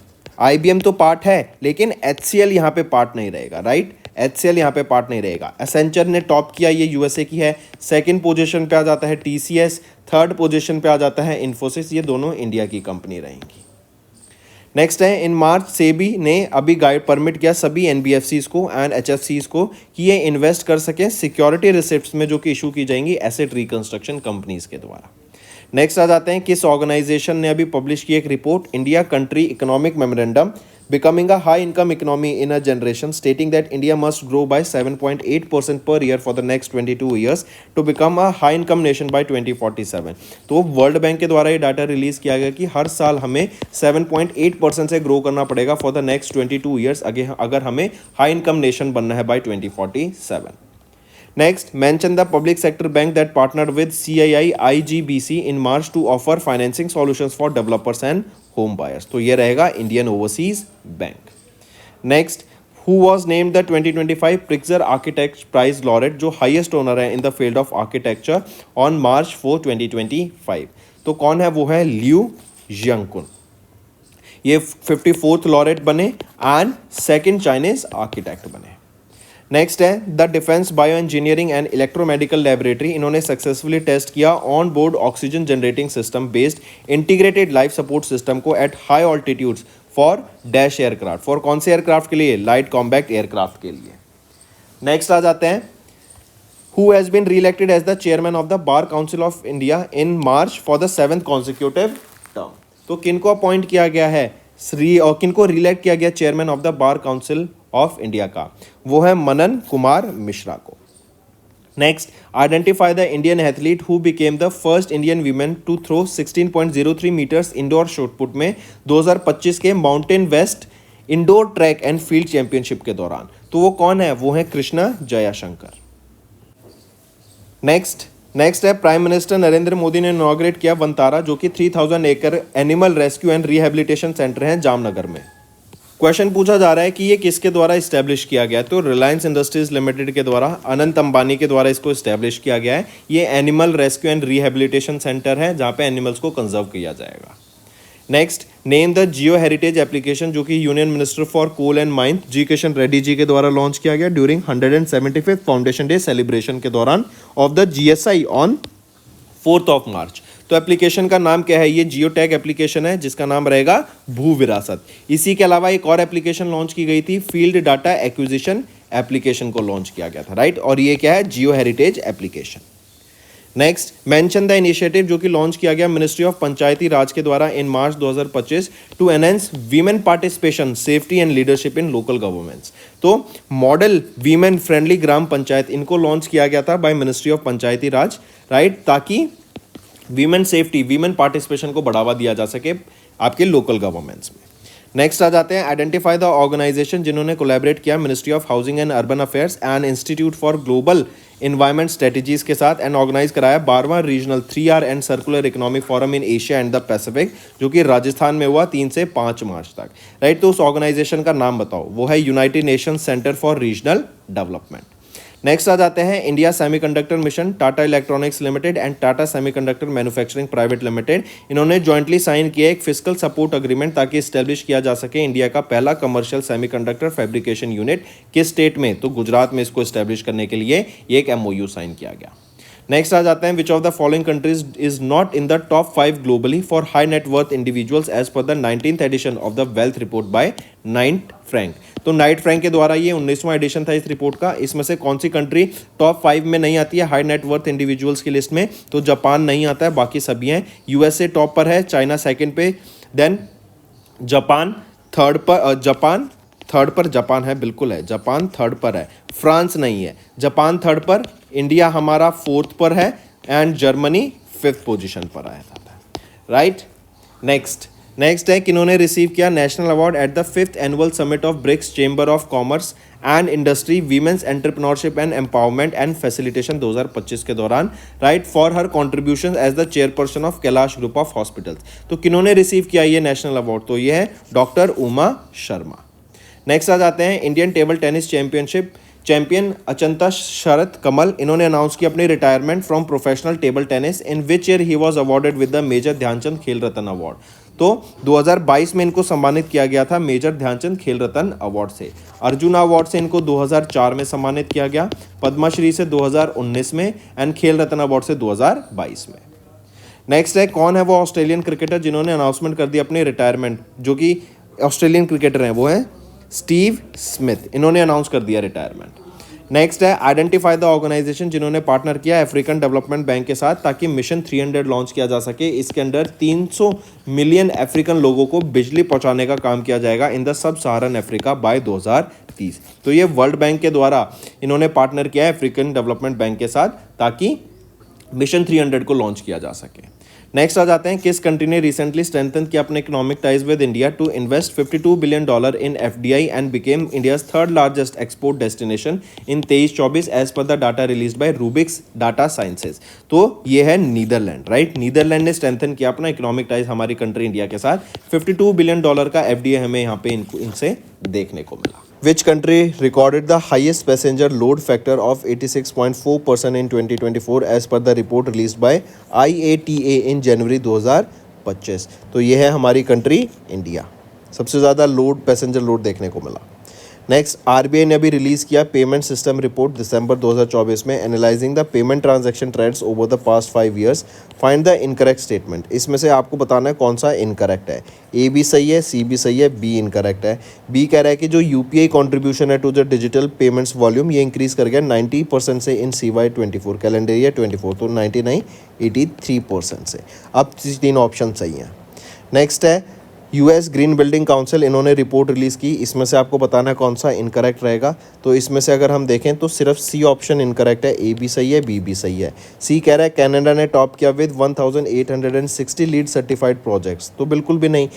IBM तो पार्ट है लेकिन HCL यहाँ पे पार्ट नहीं रहेगा, राइट, HCL यहाँ पे पार्ट नहीं रहेगा। एसेंचर ने टॉप किया, ये USA की है। सेकंड पोजीशन पे आ जाता है TCS, थर्ड पोजीशन पे आ जाता है इन्फोसिस, ये दोनों इंडिया की कंपनी रहेंगी। नेक्स्ट है इन मार्च सेबी ने अभी गाइड परमिट किया सभी NBFCs को एंड HFCs को कि ये इन्वेस्ट कर सकें सिक्योरिटी रिसिप्ट्स में जो कि इशू की जाएंगी एसेट रिकंस्ट्रक्शन कंपनीज के द्वारा। नेक्स्ट आ जाते हैं किस ऑर्गेनाइजेशन ने अभी पब्लिश की एक report, India country economic memorandum becoming a high income economy in a generation, stating that India must grow by 7.8% per year for the next 22 years to become a high income nation by 2047। तो world Bank के द्वारा ये data release किया गया कि हर साल हमें 7.8% से ग्रो करना पड़ेगा फॉर द नेक्स्ट 22 ईयर्स अगर हमें हाई इनकम नेशन बनना है bye 2047। Next, mention the public sector bank that partnered with CII IGBC in March to offer financing solutions for developers and home buyers। तो ये रहेगा Indian Overseas Bank। Next, who was named the 2025 Pritzker Architect Prize laureate जो highest honor है in the field of architecture on March 4, 2025। तो कौन है वो है लियू जियांगकुन, ये 54th laureate बने एंड सेकेंड चाइनीज आर्किटेक्ट बने। नेक्स्ट है the defence bio engineering and electromedical laboratory, इन्होंने सक्सेसफुली टेस्ट किया on board oxygen generating system based integrated life support system को at high altitudes for dash aircraft. For कौन से aircraft के लिए, light combat aircraft के लिए। नेक्स्ट आ जाते हैं who has been re-elected as the chairman of the bar council of India in March for the 7th consecutive term. तो किनको अपॉइंट किया गया है और किनको रिइलेक्ट किया गया chairman of the bar council of India का, वो है मनन कुमार मिश्रा को। Next, identify the Indian athlete who became the first Indian women to throw 16.03 metres indoor shot put में 2025 के mountain west indoor track and field championship के दौरान। तो वो कौन है, वो है कृष्णा जयाशंकर। नेक्स्ट है प्राइम मिनिस्टर नरेंद्र मोदी ने इनॉग्रेट किया वंतारा जो कि 3000 acre animal rescue and rehabilitation centre है जामनगर में। क्वेश्चन पूछा जा रहा है कि ये किसके द्वारा इस्टेब्लिश किया गया, तो रिलायंस इंडस्ट्रीज लिमिटेड के द्वारा, अनंत अंबानी के द्वारा इसको इस्टेब्लिश किया गया है। ये animal rescue and rehabilitation centre है जहाँ पे एनिमल्स को कंजर्व किया जाएगा। Next, name the geo heritage application जो कि union minister for coal and mine G Kishan Reddy ji के द्वारा लॉन्च किया गया during 175th foundation day celebration के दौरान of the GSI on 4th of March। तो एप्लीकेशन का नाम क्या है, ये जियो टैग एप्लीकेशन है जिसका नाम रहेगा भू विरासत। इसी के अलावा एक और एप्लीकेशन लॉन्च की गई थी, फील्ड डाटा एक्विजिशन एप्लीकेशन को लॉन्च किया गया था, राइट, और ये क्या है, जियो heritage application. Next, mention the initiative जो कि लॉन्च किया गया मिनिस्ट्री ऑफ पंचायती राज के द्वारा in March 2025 to enhance women participation safety and leadership in local governments. तो model women friendly Gram Panchayat इनको लॉन्च किया गया था by ministry of Panchayati Raj, right, ताकि वीमेन सेफ्टी वीमेन पार्टिसिपेशन को बढ़ावा दिया जा सके आपके लोकल गवर्नमेंट्स में। नेक्स्ट आ जाते हैं आइडेंटिफाई द ऑर्गेनाइजेशन जिन्होंने कोलैबोरेट किया ministry of housing and urban affairs and institute for global environment strategies के साथ एंड ऑर्गेनाइज कराया 12वां regional 3R and circular economic forum in Asia and the Pacific, जो कि राजस्थान में हुआ 3 से 5 मार्च तक, राइट। तो उस ऑर्गेनाइजेशन का नाम बताओ। वो है United Nations centre for regional development. Next आ जाते हैं India semiconductor mission, Tata electronics limited and Tata semiconductor manufacturing private limited, इन्होंने जॉइंटली साइन किया एक फिस्कल सपोर्ट अग्रीमेंट ताकि इस्टेब्लिश किया जा सके इंडिया का पहला कमर्शियल सेमीकंडक्टर फैब्रिकेशन यूनिट। किस स्टेट में? तो गुजरात में इसको इस्टेब्लिश करने के लिए ये एक MOU साइन किया गया। नेक्स्ट आ जाते हैं which of the following countries is not in the top 5 globally for high net worth individuals as पर the 19th edition of the wealth report by Knight Frank. तो नाइट फ्रैंक के द्वारा ये 19वां एडिशन था इस रिपोर्ट का। इसमें से कौन सी कंट्री टॉप 5 में नहीं आती है हाई नेटवर्थ इंडिविजुअल्स की लिस्ट में? तो जापान नहीं आता है, बाकी सभी हैं। USA टॉप पर है, चाइना सेकंड पे, देन जापान थर्ड पर, जापान है, बिल्कुल है, जापान थर्ड पर है। फ्रांस नहीं है, जापान थर्ड पर, इंडिया हमारा 4th पर है एंड जर्मनी 5th पोजीशन पर आया था, राइट। नेक्स्ट है किन्होंने रिसीव किया national award at the 5th annual summit of BRICS chamber of commerce and industry women's entrepreneurship and empowerment and facilitation 2025 के दौरान, right, for her contribution as the chairperson of Kailash group of hospitals. तो किन्होंने receive किया ये national award? तो ये है doctor Uma Sharma. Next आ जाते हैं Indian table tennis champion Achanta Sharath Kamal, इन्होंने अनाउंस की अपनी retirement from professional table tennis in which year he was awarded with the major Dhyan Chand Khel Ratna award. तो 2022 में इनको सम्मानित किया गया था मेजर ध्यानचंद खेल रत्न अवार्ड से। अर्जुना अवार्ड से इनको 2004 में सम्मानित किया गया, पद्मश्री से 2019 में एंड खेल रत्न अवार्ड से 2022 में। नेक्स्ट है कौन है वो ऑस्ट्रेलियन क्रिकेटर जिन्होंने अनाउंसमेंट कर दी अपनी रिटायरमेंट? जो कि ऑस्ट्रेलियन क्रिकेटर हैं वो हैं स्टीव स्मिथ, इन्होंने अनाउंस कर दिया रिटायरमेंट। नेक्स्ट है आइडेंटिफाई द ऑर्गेनाइजेशन जिन्होंने पार्टनर किया अफ्रीकन डेवलपमेंट बैंक के साथ ताकि मिशन 300 लॉन्च किया जा सके। इसके अंडर 300 मिलियन अफ्रीकन लोगों को बिजली पहुंचाने का काम किया जाएगा in the sub Saharan Africa bye 2030। तो ये वर्ल्ड बैंक के द्वारा इन्होंने पार्टनर किया है अफ्रीकन डेवलपमेंट बैंक के साथ ताकि मिशन 300 को लॉन्च किया जा सके। नेक्स्ट आ जाते हैं किस कंट्री ने रिसेंटली स्ट्रेंथन किया अपने economic ties with India to invest $52 billion in FDI and became India's 3rd largest export destination in 23-24 as पर the data release by Rubix data sciences. तो ये है नीदरलैंड, राइट। नीदरलैंड ने strengthen किया अपना economic ties हमारी country India के साथ। $52 बिलियन का FDI हमें यहाँ पे इनसे देखने को मिला। Which country recorded the highest passenger load factor of 86.4% in 2024 as per the report released by IATA in January 2025? तो ये है हमारी कंट्री इंडिया, सबसे ज़्यादा पैसेंजर लोड देखने को मिला। नेक्स्ट RBI ने अभी रिलीज़ किया पेमेंट सिस्टम रिपोर्ट दिसंबर 2024 में, analysing the payment transaction trends over the past 5 years, find the incorrect statement. इसमें से आपको बताना है कौन सा इनकरेक्ट है। A भी सही है, C भी सही है, B इनकरेक्ट है। B कह रहा है कि जो UPI कॉन्ट्रीब्यूशन है to the digital payments volume ये इंक्रीज़ कर गया 90% से इन CY 24 कैलेंडर ईयर 24, तो 99 83% से। अब 3 ऑप्शन सही हैं। नेक्स्ट है US ग्रीन बिल्डिंग काउंसिल, इन्होंने रिपोर्ट रिलीज़ की, इसमें से आपको बताना है कौन सा इनकरेक्ट रहेगा। तो इसमें से अगर हम देखें तो सिर्फ C ऑप्शन इनकरेक्ट है, A भी सही है, B भी सही है। C कह रहा है कनाडा ने टॉप किया विद 1860 लीड सर्टिफाइड प्रोजेक्ट्स, तो बिल्कुल भी नहीं,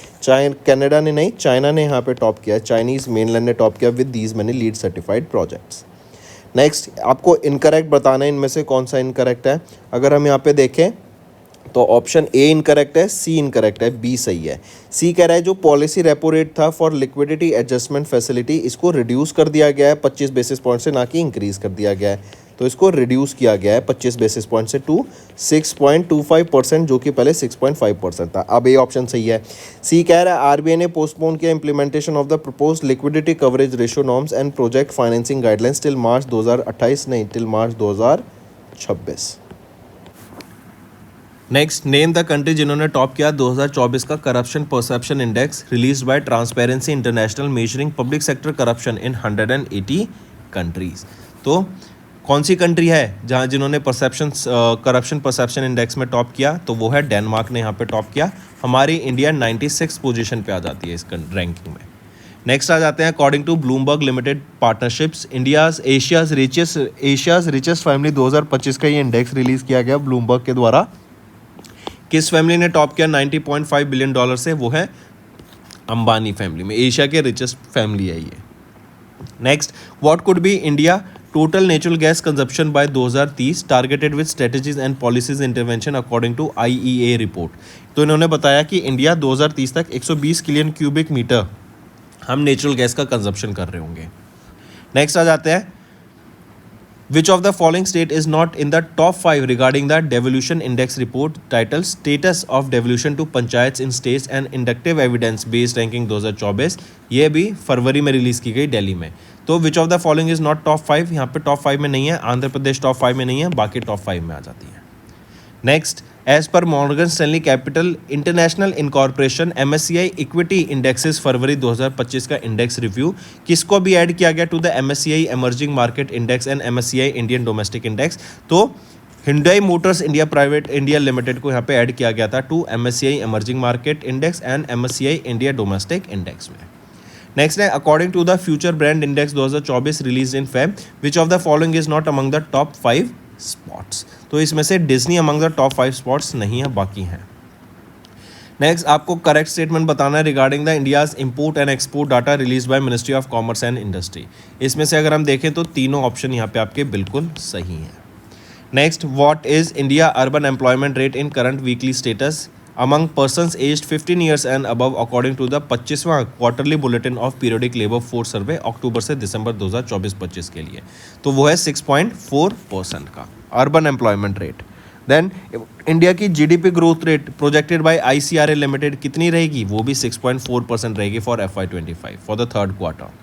कनाडा ने नहीं, चाइना ने यहाँ पे टॉप किया है, चाइनीज़ मेनलैंड ने टॉप किया with these many lead certified projects. Next आपको इनकरेक्ट बताना है इनमें से कौन सा इनकरेक्ट है। अगर हम यहाँ पे देखें तो ऑप्शन A इनकरेक्ट है, C इनकरेक्ट है, B सही है। C कह रहा है जो पॉलिसी रेपो रेट था फॉर लिक्विडिटी एडजस्टमेंट फैसिलिटी इसको रिड्यूस कर दिया गया है 25 बेसिस पॉइंट से, ना कि इंक्रीज़ कर दिया गया है। तो इसको रिड्यूस किया गया है 25 बेसिस पॉइंट से टू 6.25% जो कि पहले 6.5% था। अब ये ऑप्शन सही है। C कह रहा है RBI ने पोस्टपोन किया implementation of the propose liquidity coverage ratio norms and project financing guidelines till March 2028, नहीं till March 2026। Next name the country जिन्होंने टॉप किया 2024 का corruption perception index release by transparency international measuring public sector corruption in 180 countries. तो कौन सी country है जहां जिन्होंने corruption perception index में टॉप किया? तो वो है डेनमार्क ने यहाँ पे टॉप किया। हमारी इंडिया 96 पोजीशन पे आ जाती है इस रैंकिंग में। नेक्स्ट आ जाते हैं according to Bloomberg limited partnerships Asia's richest family 2025 का ये इंडेक्स रिलीज किया गया ब्लूमबर्ग के द्वारा। किस फैमिली ने टॉप किया 90.5 बिलियन डॉलर से? वो है अंबानी फैमिली में, एशिया के रिचेस्ट फैमिली है ये। Next, what could be India total natural gas consumption by 2030 targeted with strategies and policies intervention according to IEA report. तो इन्होंने बताया कि इंडिया 2030 तक 120 बिलियन क्यूबिक मीटर हम नेचुरल गैस का कंजप्शन कर रहे होंगे। नेक्स्ट आ जाते हैं, Which of the following state is not in the top 5 regarding the devolution index report titled Status of Devolution to Panchayats in States and Inductive Evidence Based Ranking 2024? ये भी फरवरी में रिलीज की गई दिल्ली में। तो विच of the following is not top 5, यहाँ पे top 5 में नहीं है, आंध्र प्रदेश टॉप 5 में नहीं है, बाकी टॉप 5 में आ जाती है। नेक्स्ट, एज पर Morgan Stanley capital international incorporation MSCI equity indexes February 2025 का इंडेक्स रिव्यू किसको भी ऐड किया गया to the MSCI emerging market index and MSCI Indian domestic index? तो Hyundai motors India private India limited को यहाँ पे ऐड किया गया था to MSCI emerging market index and MSCI India domestic index में। नेक्स्ट है, according to the future brand index 2024 release in Feb, which of the following is not among the top 5 spots? तो इसमें से Disney among the top 5 spots नहीं है, बाकी हैं। Next, आपको करेक्ट स्टेटमेंट बताना है regarding the India's import and export data release bye ministry of commerce and industry. इसमें से अगर हम देखें तो तीनों ऑप्शन यहाँ पे आपके बिल्कुल सही हैं। Next, what is India urban employment rate in current weekly status among persons aged 15 years and above according to the 25वां quarterly bulletin of periodic labour force survey October से दिसंबर 2024-25 के लिए? तो वो है 6.4% का urban employment rate. Then India की GDP growth rate projected by ICRA limited कितनी रहेगी? वो भी 6.4% रहेगी for FY25 for the third quarter.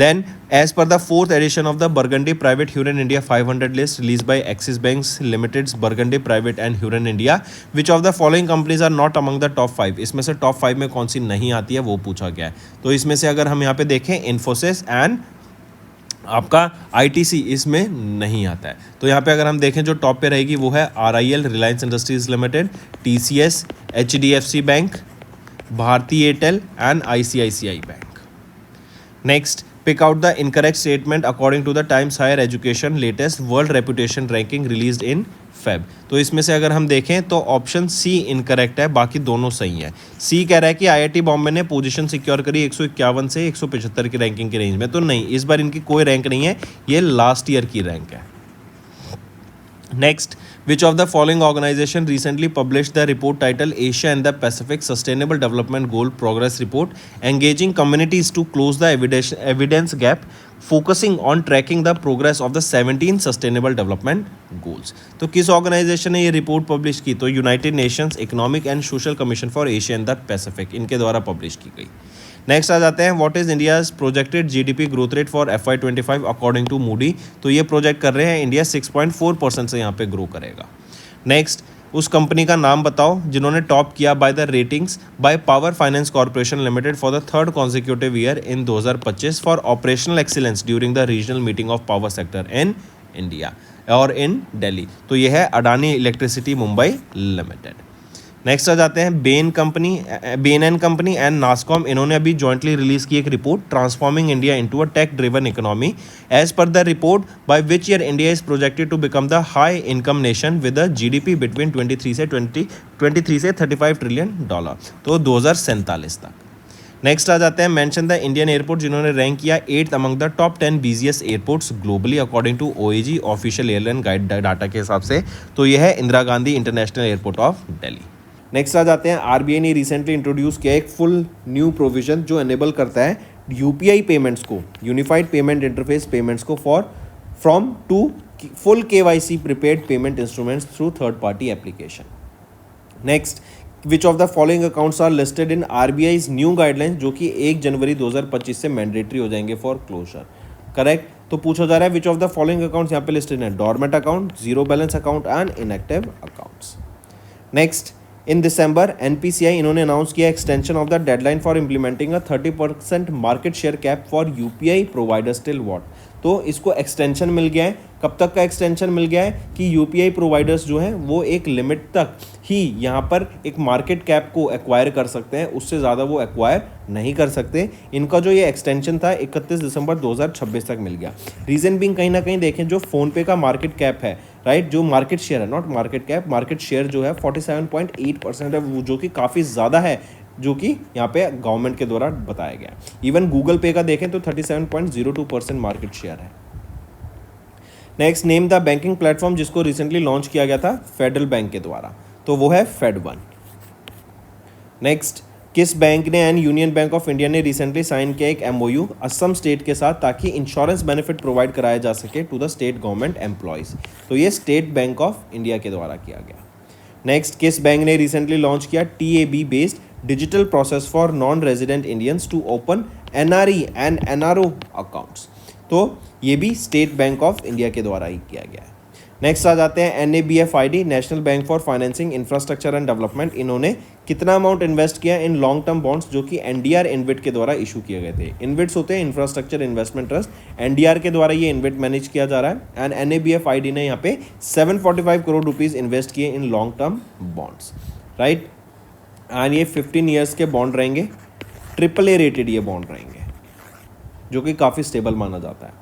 Then, as per the fourth edition of the Burgundy Private Huron India 500 list released by Axis Bank Limited's Burgundy Private and Huron India, which of the following companies are not among the top 5? इसमें से top 5 में कौन सी नहीं आती है वो पूछा गया है। तो इसमें से अगर हम यहाँ पे देखें, इन्फोसिस एंड आपका ITC इसमें नहीं आता है। तो यहाँ पे अगर हम देखें जो टॉप पे रहेगी वो है RIL Reliance industries limited, TCS, HDFC bank, Bharti Airtel and ICICI bank. Next, pick out the incorrect statement according to the Times Higher Education latest world reputation ranking released in Feb। तो इसमें से अगर हम देखें तो ऑप्शन C इनकरेक्ट है, बाकी दोनों सही हैं। C कह रहा है कि IIT बॉम्बे ने पोजीशन सिक्योर करी 151 से 175 की रैंकिंग की रेंज में। तो नहीं, इस बार इनकी कोई रैंक नहीं है, ये लास्ट ईयर की रैंक है। Next, which of the following organization recently published the report titled Asia and the Pacific Sustainable Development Goal Progress Report, engaging communities to close the evidence gap, focusing on tracking the progress of the 17 Sustainable Development Goals? तो किस organisation ने ये report publish की? तो United Nations economic and social commission for Asia and the Pacific, इनके द्वारा publish की गई। नेक्स्ट आ जाते हैं, what is India's projected GDP growth rate for FY25 according to Moody? तो ये प्रोजेक्ट कर रहे हैं इंडिया 6.4% से यहाँ पे ग्रो करेगा। नेक्स्ट, उस कंपनी का नाम बताओ जिन्होंने टॉप किया by the ratings by power finance corporation limited for the third consecutive year in 2025 for operational excellence during the regional meeting of power sector in India और इन दिल्ली। तो ये है Adani electricity Mumbai limited. Next आ जाते हैं, Bain and company and NASSCOM, इन्होंने अभी jointly release की एक report transforming India into a tech driven economy. As पर the report, by which year India is projected to become the high income nation with a GDP between 23 से $35 trillion, तो 2047 तक। Next आ जाते हैं, mention the Indian airport, जिन्होंने rank किया 8th among the top 10 busiest airports globally according to OAG official airline guide data के हिसाब से। तो यह है Indira Gandhi international airport of Delhi. Next आ जाते हैं, RBI ने रिसेंटली इंट्रोड्यूस किया एक फुल न्यू प्रोविजन जो एनेबल करता है UPI पेमेंट्स को, यूनिफाइड पेमेंट इंटरफेस पेमेंट्स को from to full KYC prepaid payment instruments through third party application. Next, which of the following accounts are listed in RBI's new guidelines, जो कि 1 जनवरी 2025 से mandatory हो जाएंगे for closure? Correct. तो पूछा जा रहा है विच ऑफ द फॉलोइंग अकाउंट्स यहाँ पे लिस्टेड है? Dormant account, zero balance account and inactive accounts. Next, in December NPCI इन्होंने अनाउंस किया extension of the deadline for implementing a 30% market share cap for UPI providers till what? तो इसको extension मिल गया है। कब तक का एक्सटेंशन मिल गया है कि UPI प्रोवाइडर्स जो हैं वो एक लिमिट तक ही यहाँ पर एक मार्केट कैप को एक्वायर कर सकते हैं, उससे ज़्यादा वो एक्वायर नहीं कर सकते। इनका जो ये एक्सटेंशन था 31 दिसंबर 2026 तक मिल गया। रीज़न बिंग कहीं ना कहीं देखें, जो फ़ोनपे का मार्केट कैप है, राइट, जो मार्केट शेयर है, not market cap, market share जो है 47.8% है, वो जो कि काफ़ी ज़्यादा है जो कि यहाँ पे गवर्नमेंट के द्वारा बताया गया। इवन गूगल पे का देखें तो 37.02% मार्केट शेयर है। Next, name the banking platform जिसको रिसेंटली लॉन्च किया गया था फेडरल बैंक के द्वारा, तो वो है फेड वन। नेक्स्ट, किस बैंक ने and union bank of India ने रिसेंटली साइन किया एक एमओयू असम स्टेट के साथ ताकि इंश्योरेंस बेनिफिट प्रोवाइड कराया जा सके to the state government employees, तो ये स्टेट बैंक ऑफ इंडिया के द्वारा किया गया। नेक्स्ट, किस बैंक ने रिसेंटली लॉन्च किया TAB based digital process for non resident Indians to open NRE and NRO accounts, तो ये भी स्टेट बैंक ऑफ इंडिया के द्वारा ही किया गया है। नेक्स्ट आ जाते हैं NABFID, national bank for financing infrastructure and development. इन्होंने कितना अमाउंट इन्वेस्ट किया इन लॉन्ग टर्म बॉन्ड्स जो कि NDR इन्विट के द्वारा इशू किए गए थे। इन्विट्स होते हैं इंफ्रास्ट्रक्चर इन्वेस्टमेंट ट्रस्ट, NDR के द्वारा ये इन्विट मैनेज किया जा रहा है एंड NABFID ने यहाँ पे 745 करोड़ रुपीज़ इन्वेस्ट किए in long term bonds, right. And ये 15 ईयर्स के बॉन्ड रहेंगे, AAA रेटेड ये बॉन्ड रहेंगे जो कि काफ़ी स्टेबल माना जाता है।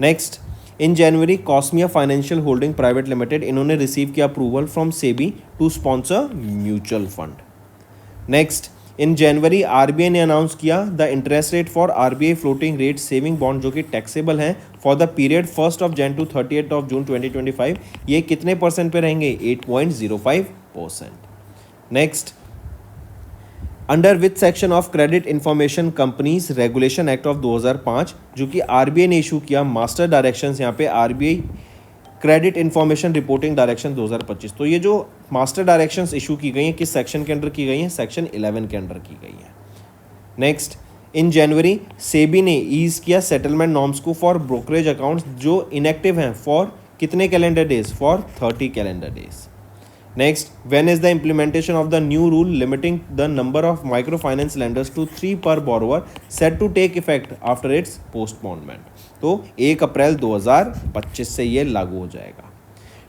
Next, in January Cosmea financial holding private limited, इन्होंने रिसीव किया approval from SEBI to sponsor mutual fund. Next, in January RBI ने अनाउंस किया the interest rate for RBI floating rate saving bond जो कि taxable हैं for the period 1 Jan to 30 June 2025। ये कितने percent पे रहेंगे? 8.05%। Next, under which section of credit information companies regulation act of 2005 जो कि RBI ने इशू किया मास्टर डायरेक्शंस, यहाँ पे RBI credit information reporting direction 2025, तो ये जो मास्टर डायरेक्शंस इशू की गई हैं किस सेक्शन के अंडर की गई हैं? सेक्शन 11 के अंडर की गई हैं। नेक्स्ट, इन जनवरी सेबी ने ईज किया सेटलमेंट नॉर्म्स को फॉर ब्रोकरेज अकाउंट्स जो इनएक्टिव हैं फॉर कितने calendar days? For 30 calendar days. Next, when is the implementation of the new rule limiting the number of microfinance lenders to 3 per borrower set to take effect after its postponement? तो 1 अप्रैल 2025 से ये लागू हो जाएगा।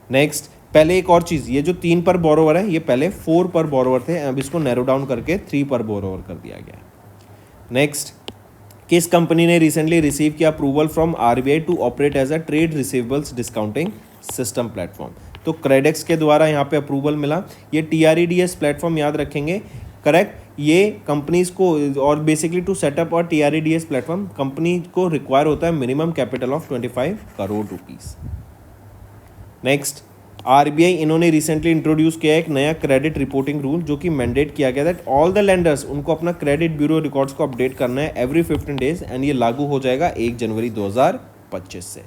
Next, पहले एक और चीज़, ये जो 3 पर बोरोवर है ये पहले 4 पर बोरोवर थे, अब इसको नैरो डाउन करके 3 पर बोरोवर कर दिया गया। नेक्स्ट, किस कंपनी ने रिसेंटली रिसीव किया अप्रूवल फ्रॉम RBI to operate as a trade receivables discounting system platform? तो क्रेडेक्स के द्वारा यहाँ पे अप्रूवल मिला। ये TREDS प्लेटफॉर्म याद रखेंगे, करेक्ट। ये कंपनीज को और बेसिकली टू सेटअप और TREDS प्लेटफॉर्म कंपनी को रिक्वायर होता है minimum capital of 25 crore rupees. Next, RBI इन्होंने रिसेंटली इंट्रोड्यूस किया एक नया क्रेडिट रिपोर्टिंग रूल जो कि मैंडेट किया गया दैट ऑल द लेंडर्स उनको अपना क्रेडिट ब्यूरो रिकॉर्ड्स को अपडेट करना है एवरी 15 डेज एंड ये लागू हो जाएगा 1 जनवरी 2025 से।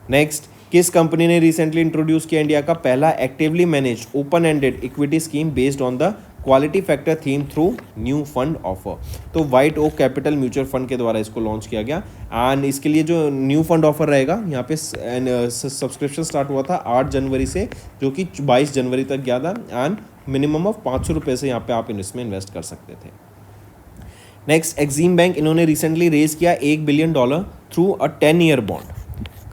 नेक्स्ट, किस कंपनी ने रिसेंटली इंट्रोड्यूस किया इंडिया का पहला actively managed open ended equity scheme based on the quality factor theme through new fund offer? तो white oak capital mutual fund के द्वारा इसको लॉन्च किया गया एंड इसके लिए जो न्यू फंड ऑफर रहेगा यहाँ पे सब्सक्रिप्शन स्टार्ट हुआ था 8 जनवरी से जो कि 22 जनवरी तक गया था एंड मिनिमम ऑफ 500 रुपये से यहाँ पे आप इसमें इन्वेस्ट कर सकते थे। नेक्स्ट, एक्सिम बैंक इन्होंने रिसेंटली रेज किया $1 billion through a 10-year bond,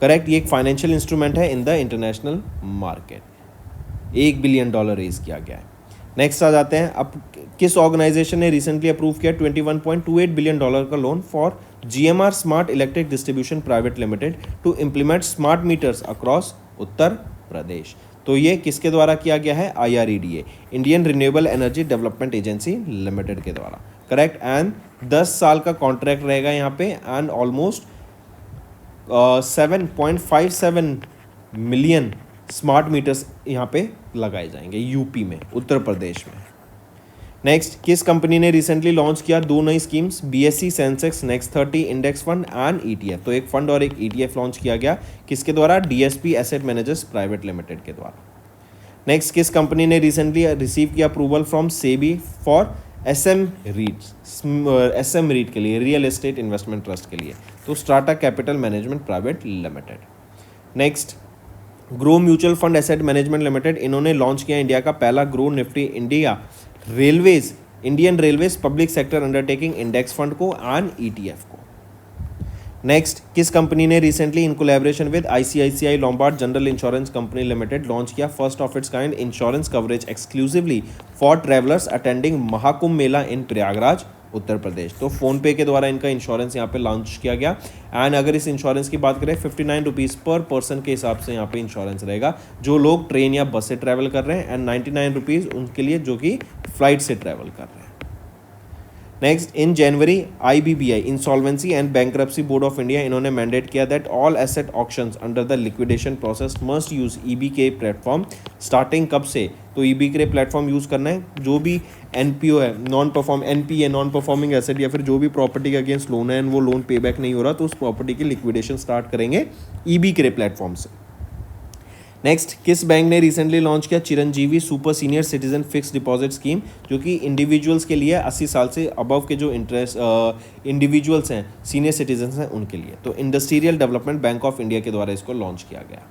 correct. ये एक फाइनेंशियल इंस्ट्रूमेंट है in the international market. $1 billion raise किया गया है। नेक्स्ट आ जाते हैं, अब किस ऑर्गेनाइजेशन ने रिसेंटली अप्रूव किया $21.28 बिलियन का loan for GMR smart electric distribution private limited to implement smart meters across Uttar Pradesh? तो ये किसके द्वारा किया गया है? IREDA, Indian renewable energy development agency limited के द्वारा, करेक्ट। एंड 10 साल का कॉन्ट्रैक्ट रहेगा यहाँ पे and almost 7.57 million smart meters यहाँ पे लगाए जाएंगे यूपी में, उत्तर प्रदेश में। नेक्स्ट, किस कंपनी ने रिसेंटली लॉन्च किया 2 नई schemes BSE Sensex next 30 index fund and ETF? तो एक फंड और एक ETF लॉन्च किया गया, किसके द्वारा? DSP asset managers private limited के द्वारा। नेक्स्ट, किस कंपनी ने रिसेंटली रिसीव किया approval from SEBI for SM REIT के लिए, रियल एस्टेट इन्वेस्टमेंट ट्रस्ट के लिए? तो Strata capital management private limited. Next, Groww mutual fund asset management limited इन्होंने लॉन्च किया इंडिया का पहला Groww Nifty India railways Indian railways public sector undertaking index fund को एंड ETF को। नेक्स्ट, किस कंपनी ने recently in collaboration with ICICI Lombard general insurance company limited launch किया first of its kind insurance coverage exclusively for travellers attending Mahakumbh Mela in Prayagraj Uttar Pradesh? तो PhonePe के द्वारा इनका insurance यहाँ पे लॉन्च किया गया एंड अगर इस इंश्योरेंस की बात करें 59 रुपीज़ पर पर्सन के हिसाब से यहाँ पे इंश्योरेंस रहेगा जो लोग ट्रेन या बस से ट्रैवल कर रहे हैं एंड 99 रुपीज़ उनके लिए जो कि फ्लाइट से ट्रैवल कर रहे हैं। Next in January IBBI insolvency and bankruptcy board of India इन्होंने मैंडेट किया that all asset auctions under the liquidation process must use EBK platform. Starting कब से? तो EBK प्लेटफॉर्म यूज़ करना है। जो भी NPO है, NPA नॉन परफॉर्मिंग एसेट या फिर जो भी प्रॉपर्टी के अगेंस्ट लोन है एंड वो लोन पे बैक नहीं हो रहा तो उस प्रॉपर्टी की लिक्विडेशन स्टार्ट करेंगे EBK प्लेटफॉर्म से। नेक्स्ट किस बैंक ने रिसेंटली लॉन्च किया Chiranjeevi super senior citizen fix deposit scheme, जो कि इंडिविजुअल्स के लिए 80 साल से अबव के जो इंडिविजुअल्स हैं सीनियर सिटीजन्स हैं उनके लिए। तो industrial development bank of India के द्वारा इसको लॉन्च किया गया।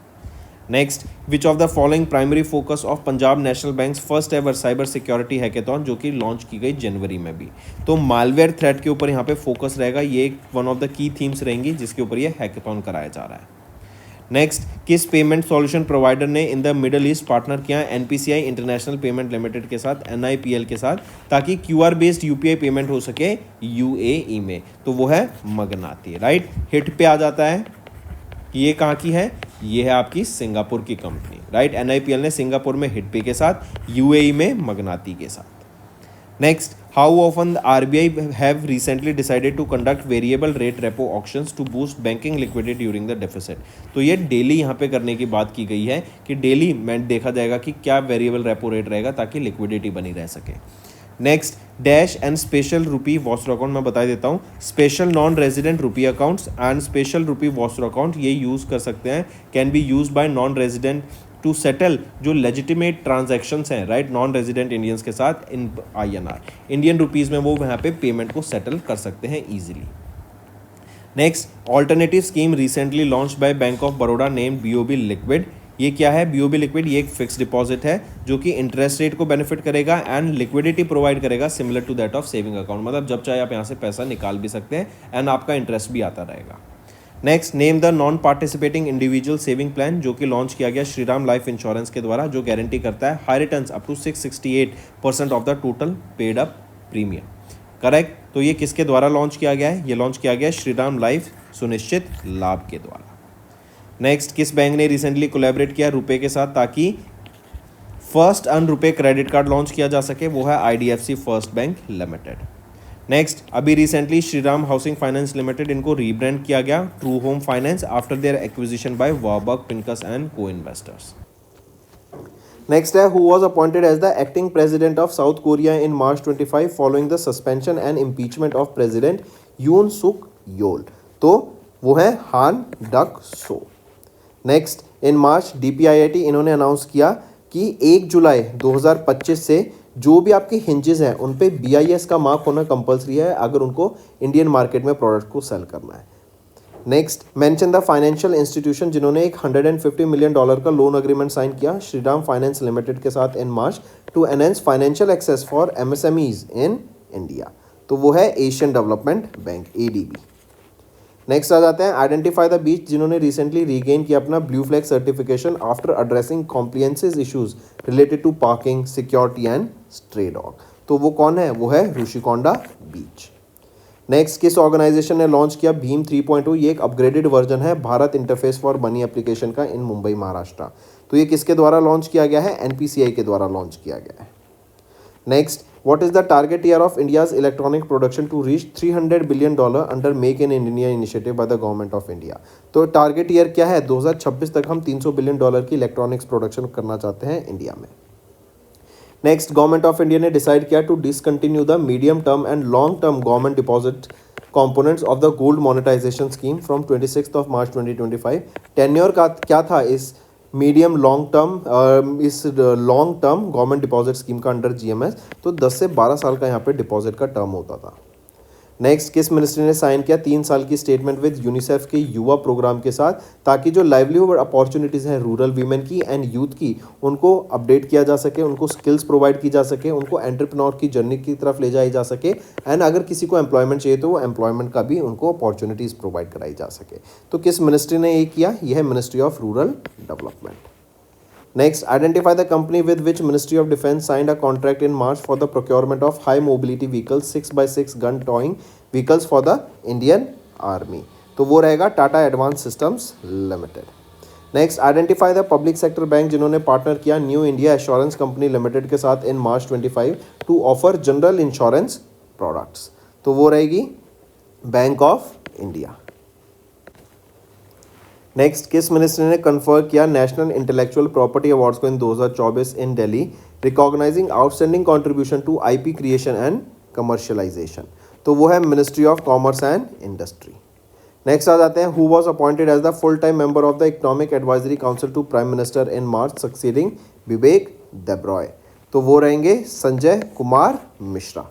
Next which of the following primary focus of Punjab national bank first ever cyber security hackathon, जो कि लॉन्च की गई जनवरी में भी। तो मालवेयर थ्रेट के ऊपर यहाँ पे फोकस रहेगा, ये one of the key themes रहेंगी जिसके ऊपर ये हैकेथॉन कराया जा रहा है। नेक्स्ट किस पेमेंट सॉल्यूशन प्रोवाइडर ने in the middle east partner किया NPCI इंटरनेशनल पेमेंट लिमिटेड के साथ NIPL के साथ, ताकि QR बेस्ड UPI पेमेंट हो सके UAE में। तो वो है मगनाती। राइट, हिट पे आ जाता है कि ये कहाँ की है, ये है आपकी सिंगापुर की कंपनी। राइट, NIPL ने सिंगापुर में हिट पे के साथ, UAE में मगनाती के साथ। Next how often RBI have recently decided to conduct variable rate repo auctions to boost banking liquidity during the deficit. तो ये डेली यहाँ पे करने की बात की गई है कि डेली में देखा जाएगा कि क्या वेरिएबल रेपो रेट रहेगा ताकि लिक्विडिटी बनी रह सके। Next dash and special rupee vostro account मैं बता देता हूँ। Special non resident rupee accounts and special rupee vostro account ये यूज़ कर सकते हैं, can be use by non resident to settle जो लेजिटिमेट ट्रांजैक्शंस हैं, राइट, नॉन रेजिडेंट इंडियंस के साथ इन INR इंडियन रुपीज़ में वो यहाँ पे पेमेंट को सेटल कर सकते हैं easily. Next alternative scheme recently launch by bank of Baroda name BOB liquid. ये क्या है BOB लिक्विड? ये एक फिक्स डिपॉजिट है जो कि इंटरेस्ट रेट को बेनिफिट करेगा एंड लिक्विडिटी प्रोवाइड करेगा similar to that of saving account. मतलब जब चाहे आप यहाँ से पैसा निकाल भी सकते हैं एंड आपका इंटरेस्ट भी आता रहेगा। Next name the non participating individual saving plan, जो कि लॉन्च किया गया श्रीराम लाइफ इंश्योरेंस के द्वारा, जो गारंटी करता है high returns up to 668% of the total paid up premium. Correct, तो ये किसके द्वारा लॉन्च किया गया है? ये लॉन्च किया गया है श्रीराम लाइफ सुनिश्चित लाभ के द्वारा। नेक्स्ट किस बैंक ने रिसेंटली कोलैबोरेट किया रुपए के साथ ताकि first earn RuPay credit card launch किया जा सके? वो है IDFC first bank limited. Next अभी recently Shriram housing finance limited इनको रीब्रांड किया गया true home finance after their acquisition by Warburg Pincus and co investors. Next है who was appointed as the acting president of South Korea in March 25 following the suspension and impeachment of president Yoon Suk Yeol. तो वो है हान duck so. Next in March DPIIT इन्होंने announce किया कि 1 जुलाई 2025 से जो भी आपके हिंजेस हैं उन पे BIS का मार्क होना कंपलसरी है अगर उनको इंडियन मार्केट में प्रोडक्ट को सेल करना है। Next mention the financial institution जिन्होंने एक $150 मिलियन का लोन अग्रीमेंट साइन किया श्रीराम फाइनेंस लिमिटेड के साथ in March to enhance financial access for MSMEs in India. तो वो है Asian development bank ADB। Next आ जाते हैं आइडेंटिफाई द बीच जिन्होंने रिसेंटली रीगेन किया अपना blue flag certification after addressing compliances issues related to parking security and stray dog. तो वो कौन है? वो है ऋषिकोंडा बीच। नेक्स्ट किस ऑर्गेनाइजेशन ने लॉन्च किया भीम 3.0? ये एक अपग्रेडेड वर्जन है Bharat interface for money application का इन मुंबई महाराष्ट्र। तो ये किसके द्वारा लॉन्च किया गया है? NPCI के द्वारा लॉन्च किया गया है। Next what is the target year of India's electronic production to reach $300 billion under make in India initiative by the government of India. तो टारगेट ईयर क्या है? 2026 तक हम $300 बिलियन की इलेक्ट्रॉनिक्स प्रोडक्शन करना चाहते हैं इंडिया में। नेक्स्ट गवर्नमेंट ऑफ इंडिया ने डिसाइड किया to discontinue the medium term and long term government deposit components of the gold monetization scheme from 26th of March 2025। Tenure का क्या था इस medium long term government deposit scheme का under GMS? तो 10 से 12 साल का यहाँ पे डिपॉजिट का टर्म होता था। नेक्स्ट किस मिनिस्ट्री ने साइन किया 3 साल की स्टेटमेंट विद यूनिसेफ के युवा प्रोग्राम के साथ ताकि जो लाइवलीहुड अपॉर्चुनिटीज़ हैं रूरल वीमेन की एंड यूथ की उनको अपडेट किया जा सके, उनको स्किल्स प्रोवाइड की जा सके, उनको एंटरप्रेन्योर की जर्नी की तरफ ले जाई जा सके एंड अगर किसी को एम्प्लॉयमेंट चाहिए तो वो एम्प्लॉयमेंट का भी उनको अपॉर्चुनिटीज़ प्रोवाइड कराई जा सके। तो किस मिनिस्ट्री ने ये किया? यह है ministry of rural development. Next, identify the company with which Ministry of Defence signed a contract in March for the procurement of high mobility vehicles 6x6 gun towing vehicles for the Indian Army। तो वो रहेगा Tata advance systems limited. Next identify the public sector bank जिन्होंने partner किया new India assurance company limited के साथ in March 25 to offer general insurance products. तो वो रहेगी बैंक ऑफ इंडिया। नेक्स्ट, किस मिनिस्टर ने कन्फर किया नेशनल इंटेलेक्चुअल प्रॉपर्टी अवार्ड्स को in 2024 in Delhi, recognising outstanding contribution to IP creation and commercialisation? तो वो है ministry of commerce and industry. Next आ जाते हैं, who was appointed as the full time member of the economic advisory council to prime minister in March succeeding Vivek Debroy? तो वो रहेंगे Sanjay Kumar Mishra.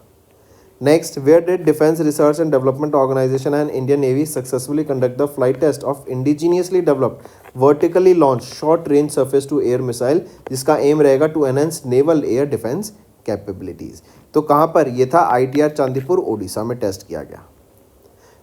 Next, where did defence research and development organisation and Indian navy successfully conduct the flight test of indigenously developed vertically launch short range surface to air missile, जिसका aim रहेगा to enhance naval air defence capabilities? तो कहाँ पर? ये था ITR Chandipur Odisha में test किया गया।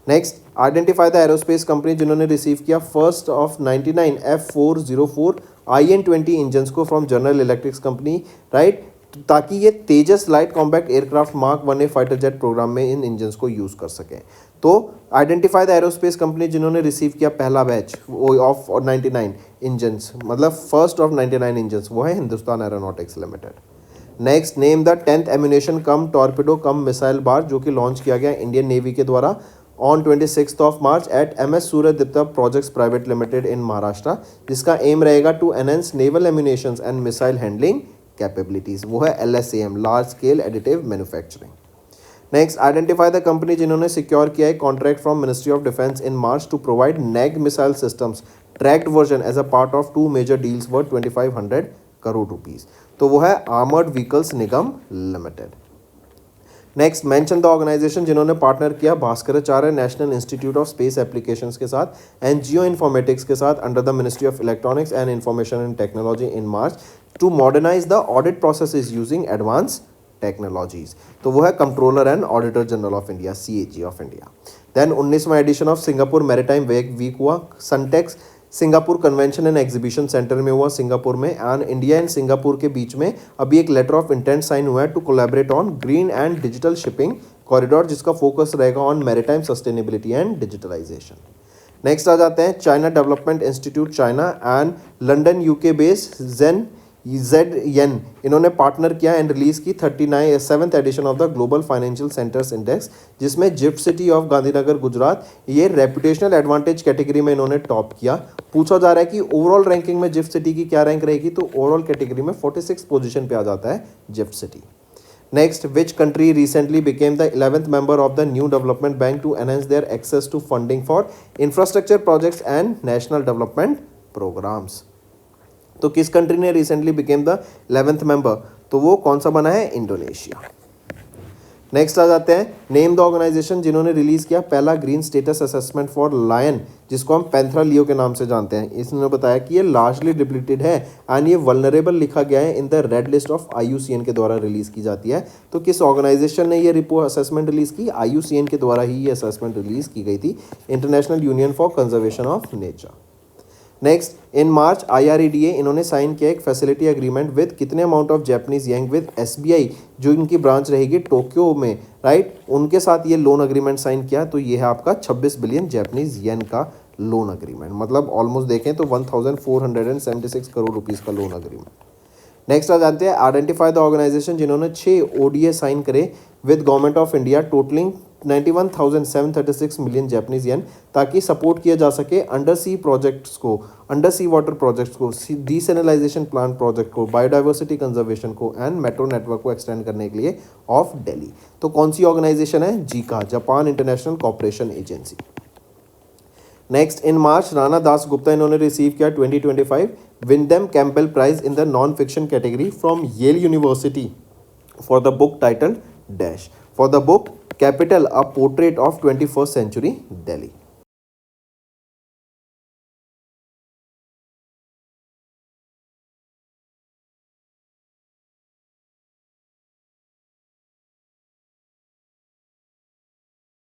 Next, identify the aerospace company जिन्होंने रिसीव किया first of 99 F404 IN-20 engines को from general electrics company, right, ताकि ये Tejas light combat aircraft mark 1A fighter jet programme में इन इंजन्स को यूज़ कर सकें। तो आइडेंटिफाई द एरोस्पेस कंपनी जिन्होंने रिसीव किया पहला बैच ऑफ 99 इंजन्स, मतलब फर्स्ट ऑफ 99 इंजन्स, वो है Hindustan aeronautics limited. Next, name the 10th ammunition come torpedo cum missile barge जो कि लॉन्च किया गया इंडियन नेवी के द्वारा on 26 March at MS Suryadatta projects private limited in Maharashtra, जिसका एम रहेगा to enhance naval ammunitions and missile handling capabilities? वो है LSAM, large scale additive manufacturing. Next, identify the company जिन्होंने सिक्योर किया है contract from ministry of defence in March to provide Nag missile systems tracked version as a part of 2 major deals worth 2500 crore rupees? तो वो है armoured vehicles Nigam limited. Next, mention the organisation जिन्होंने partner किया Bhaskaracharya national institute of space applications के साथ and geo informatics के साथ under the ministry of electronics and information and technology in March to modernise the audit processes using advance technologies? तो वो है controller and auditor general of India, CAG of India. Then 19वां edition of Singapore maritime week हुआ, Suntec Singapore convention and exhibition centre में हुआ Singapore में, and India and Singapore के बीच में अभी एक लेटर ऑफ इंटेंट साइन हुआ है to collaborate on green and digital shipping corridor, जिसका फोकस रहेगा on maritime sustainability and digitalisation. Next आ जाते हैं, China development institute China and London UK based ZN इन्होंने पार्टनर किया एंड रिलीज की 7th edition of the global financial centres index, जिसमें gift city of Gandhinagar Gujarat ये रेपुटेशनल एडवांटेज कैटेगरी में इन्होंने टॉप किया। पूछा जा रहा है कि ओवरऑल रैंकिंग में गिफ्ट सिटी की क्या रैंक रहेगी? तो ओवरऑल कैटेगरी में 46 पोजीशन पे आ जाता है GIFT City. Next, which country recently became the 11th member of the New Development Bank to enhance their access to funding for infrastructure projects and national development programmes? तो किस country ने recently became the 11th member? तो वो कौन सा बना है? Indonesia. Next आ जाते हैं, नेम द ऑर्गेनाइजेशन जिन्होंने रिलीज किया पहला green status assessment for lion, जिसको हम पैंथरा लियो के नाम से जानते हैं। इसने बताया कि ये लार्जली डिप्लीटेड है एंड ये वल्नरेबल लिखा गया है in the red list of IUCN के द्वारा रिलीज की जाती है। तो किस ऑर्गेनाइजेशन ने ये रिपोर्ट असेसमेंट रिलीज की? IUCN के द्वारा ही ये असेसमेंट रिलीज की गई थी, international union for conservation of nature. Next, in March IREDA इन्होंने साइन किया एक फैसिलिटी एग्रीमेंट विद कितने amount of Japanese yen with SBI जो इनकी ब्रांच रहेगी टोक्यो में, राइट, उनके साथ ये लोन अग्रीमेंट साइन किया। तो ये है आपका 26 बिलियन जैपनीज येन का लोन अग्रीमेंट, मतलब ऑलमोस्ट देखें तो 1476 करोड़ रुपीज़ का लोन अग्रीमेंट। नेक्स्ट आ जाते हैं, आइडेंटिफाई द ऑर्गेनाइजेशन जिन्होंने 6 ODA साइन करे with government of India totalling 91,736 million Japanese yen, ताकि सपोर्ट किया जा सके अंडर सी प्रोजेक्ट्स को, अंडर सी वाटर प्रोजेक्ट्स को, डिसैलिनाइजेशन प्लांट प्रोजेक्ट को, बायोडाइवर्सिटी कंजर्वेशन को एंड मेट्रो नेटवर्क को एक्सटेंड करने के लिए ऑफ दिल्ली। तो कौन सी ऑर्गेनाइजेशन है? JICA, Japan International corporation agency. Next, in March Rana Dasgupta इन्होंने रिसीव किया 2025 Windham Campbell prize in the non fiction category from Yale university for the book title dash for the book capital a portrait of 21st century Delhi.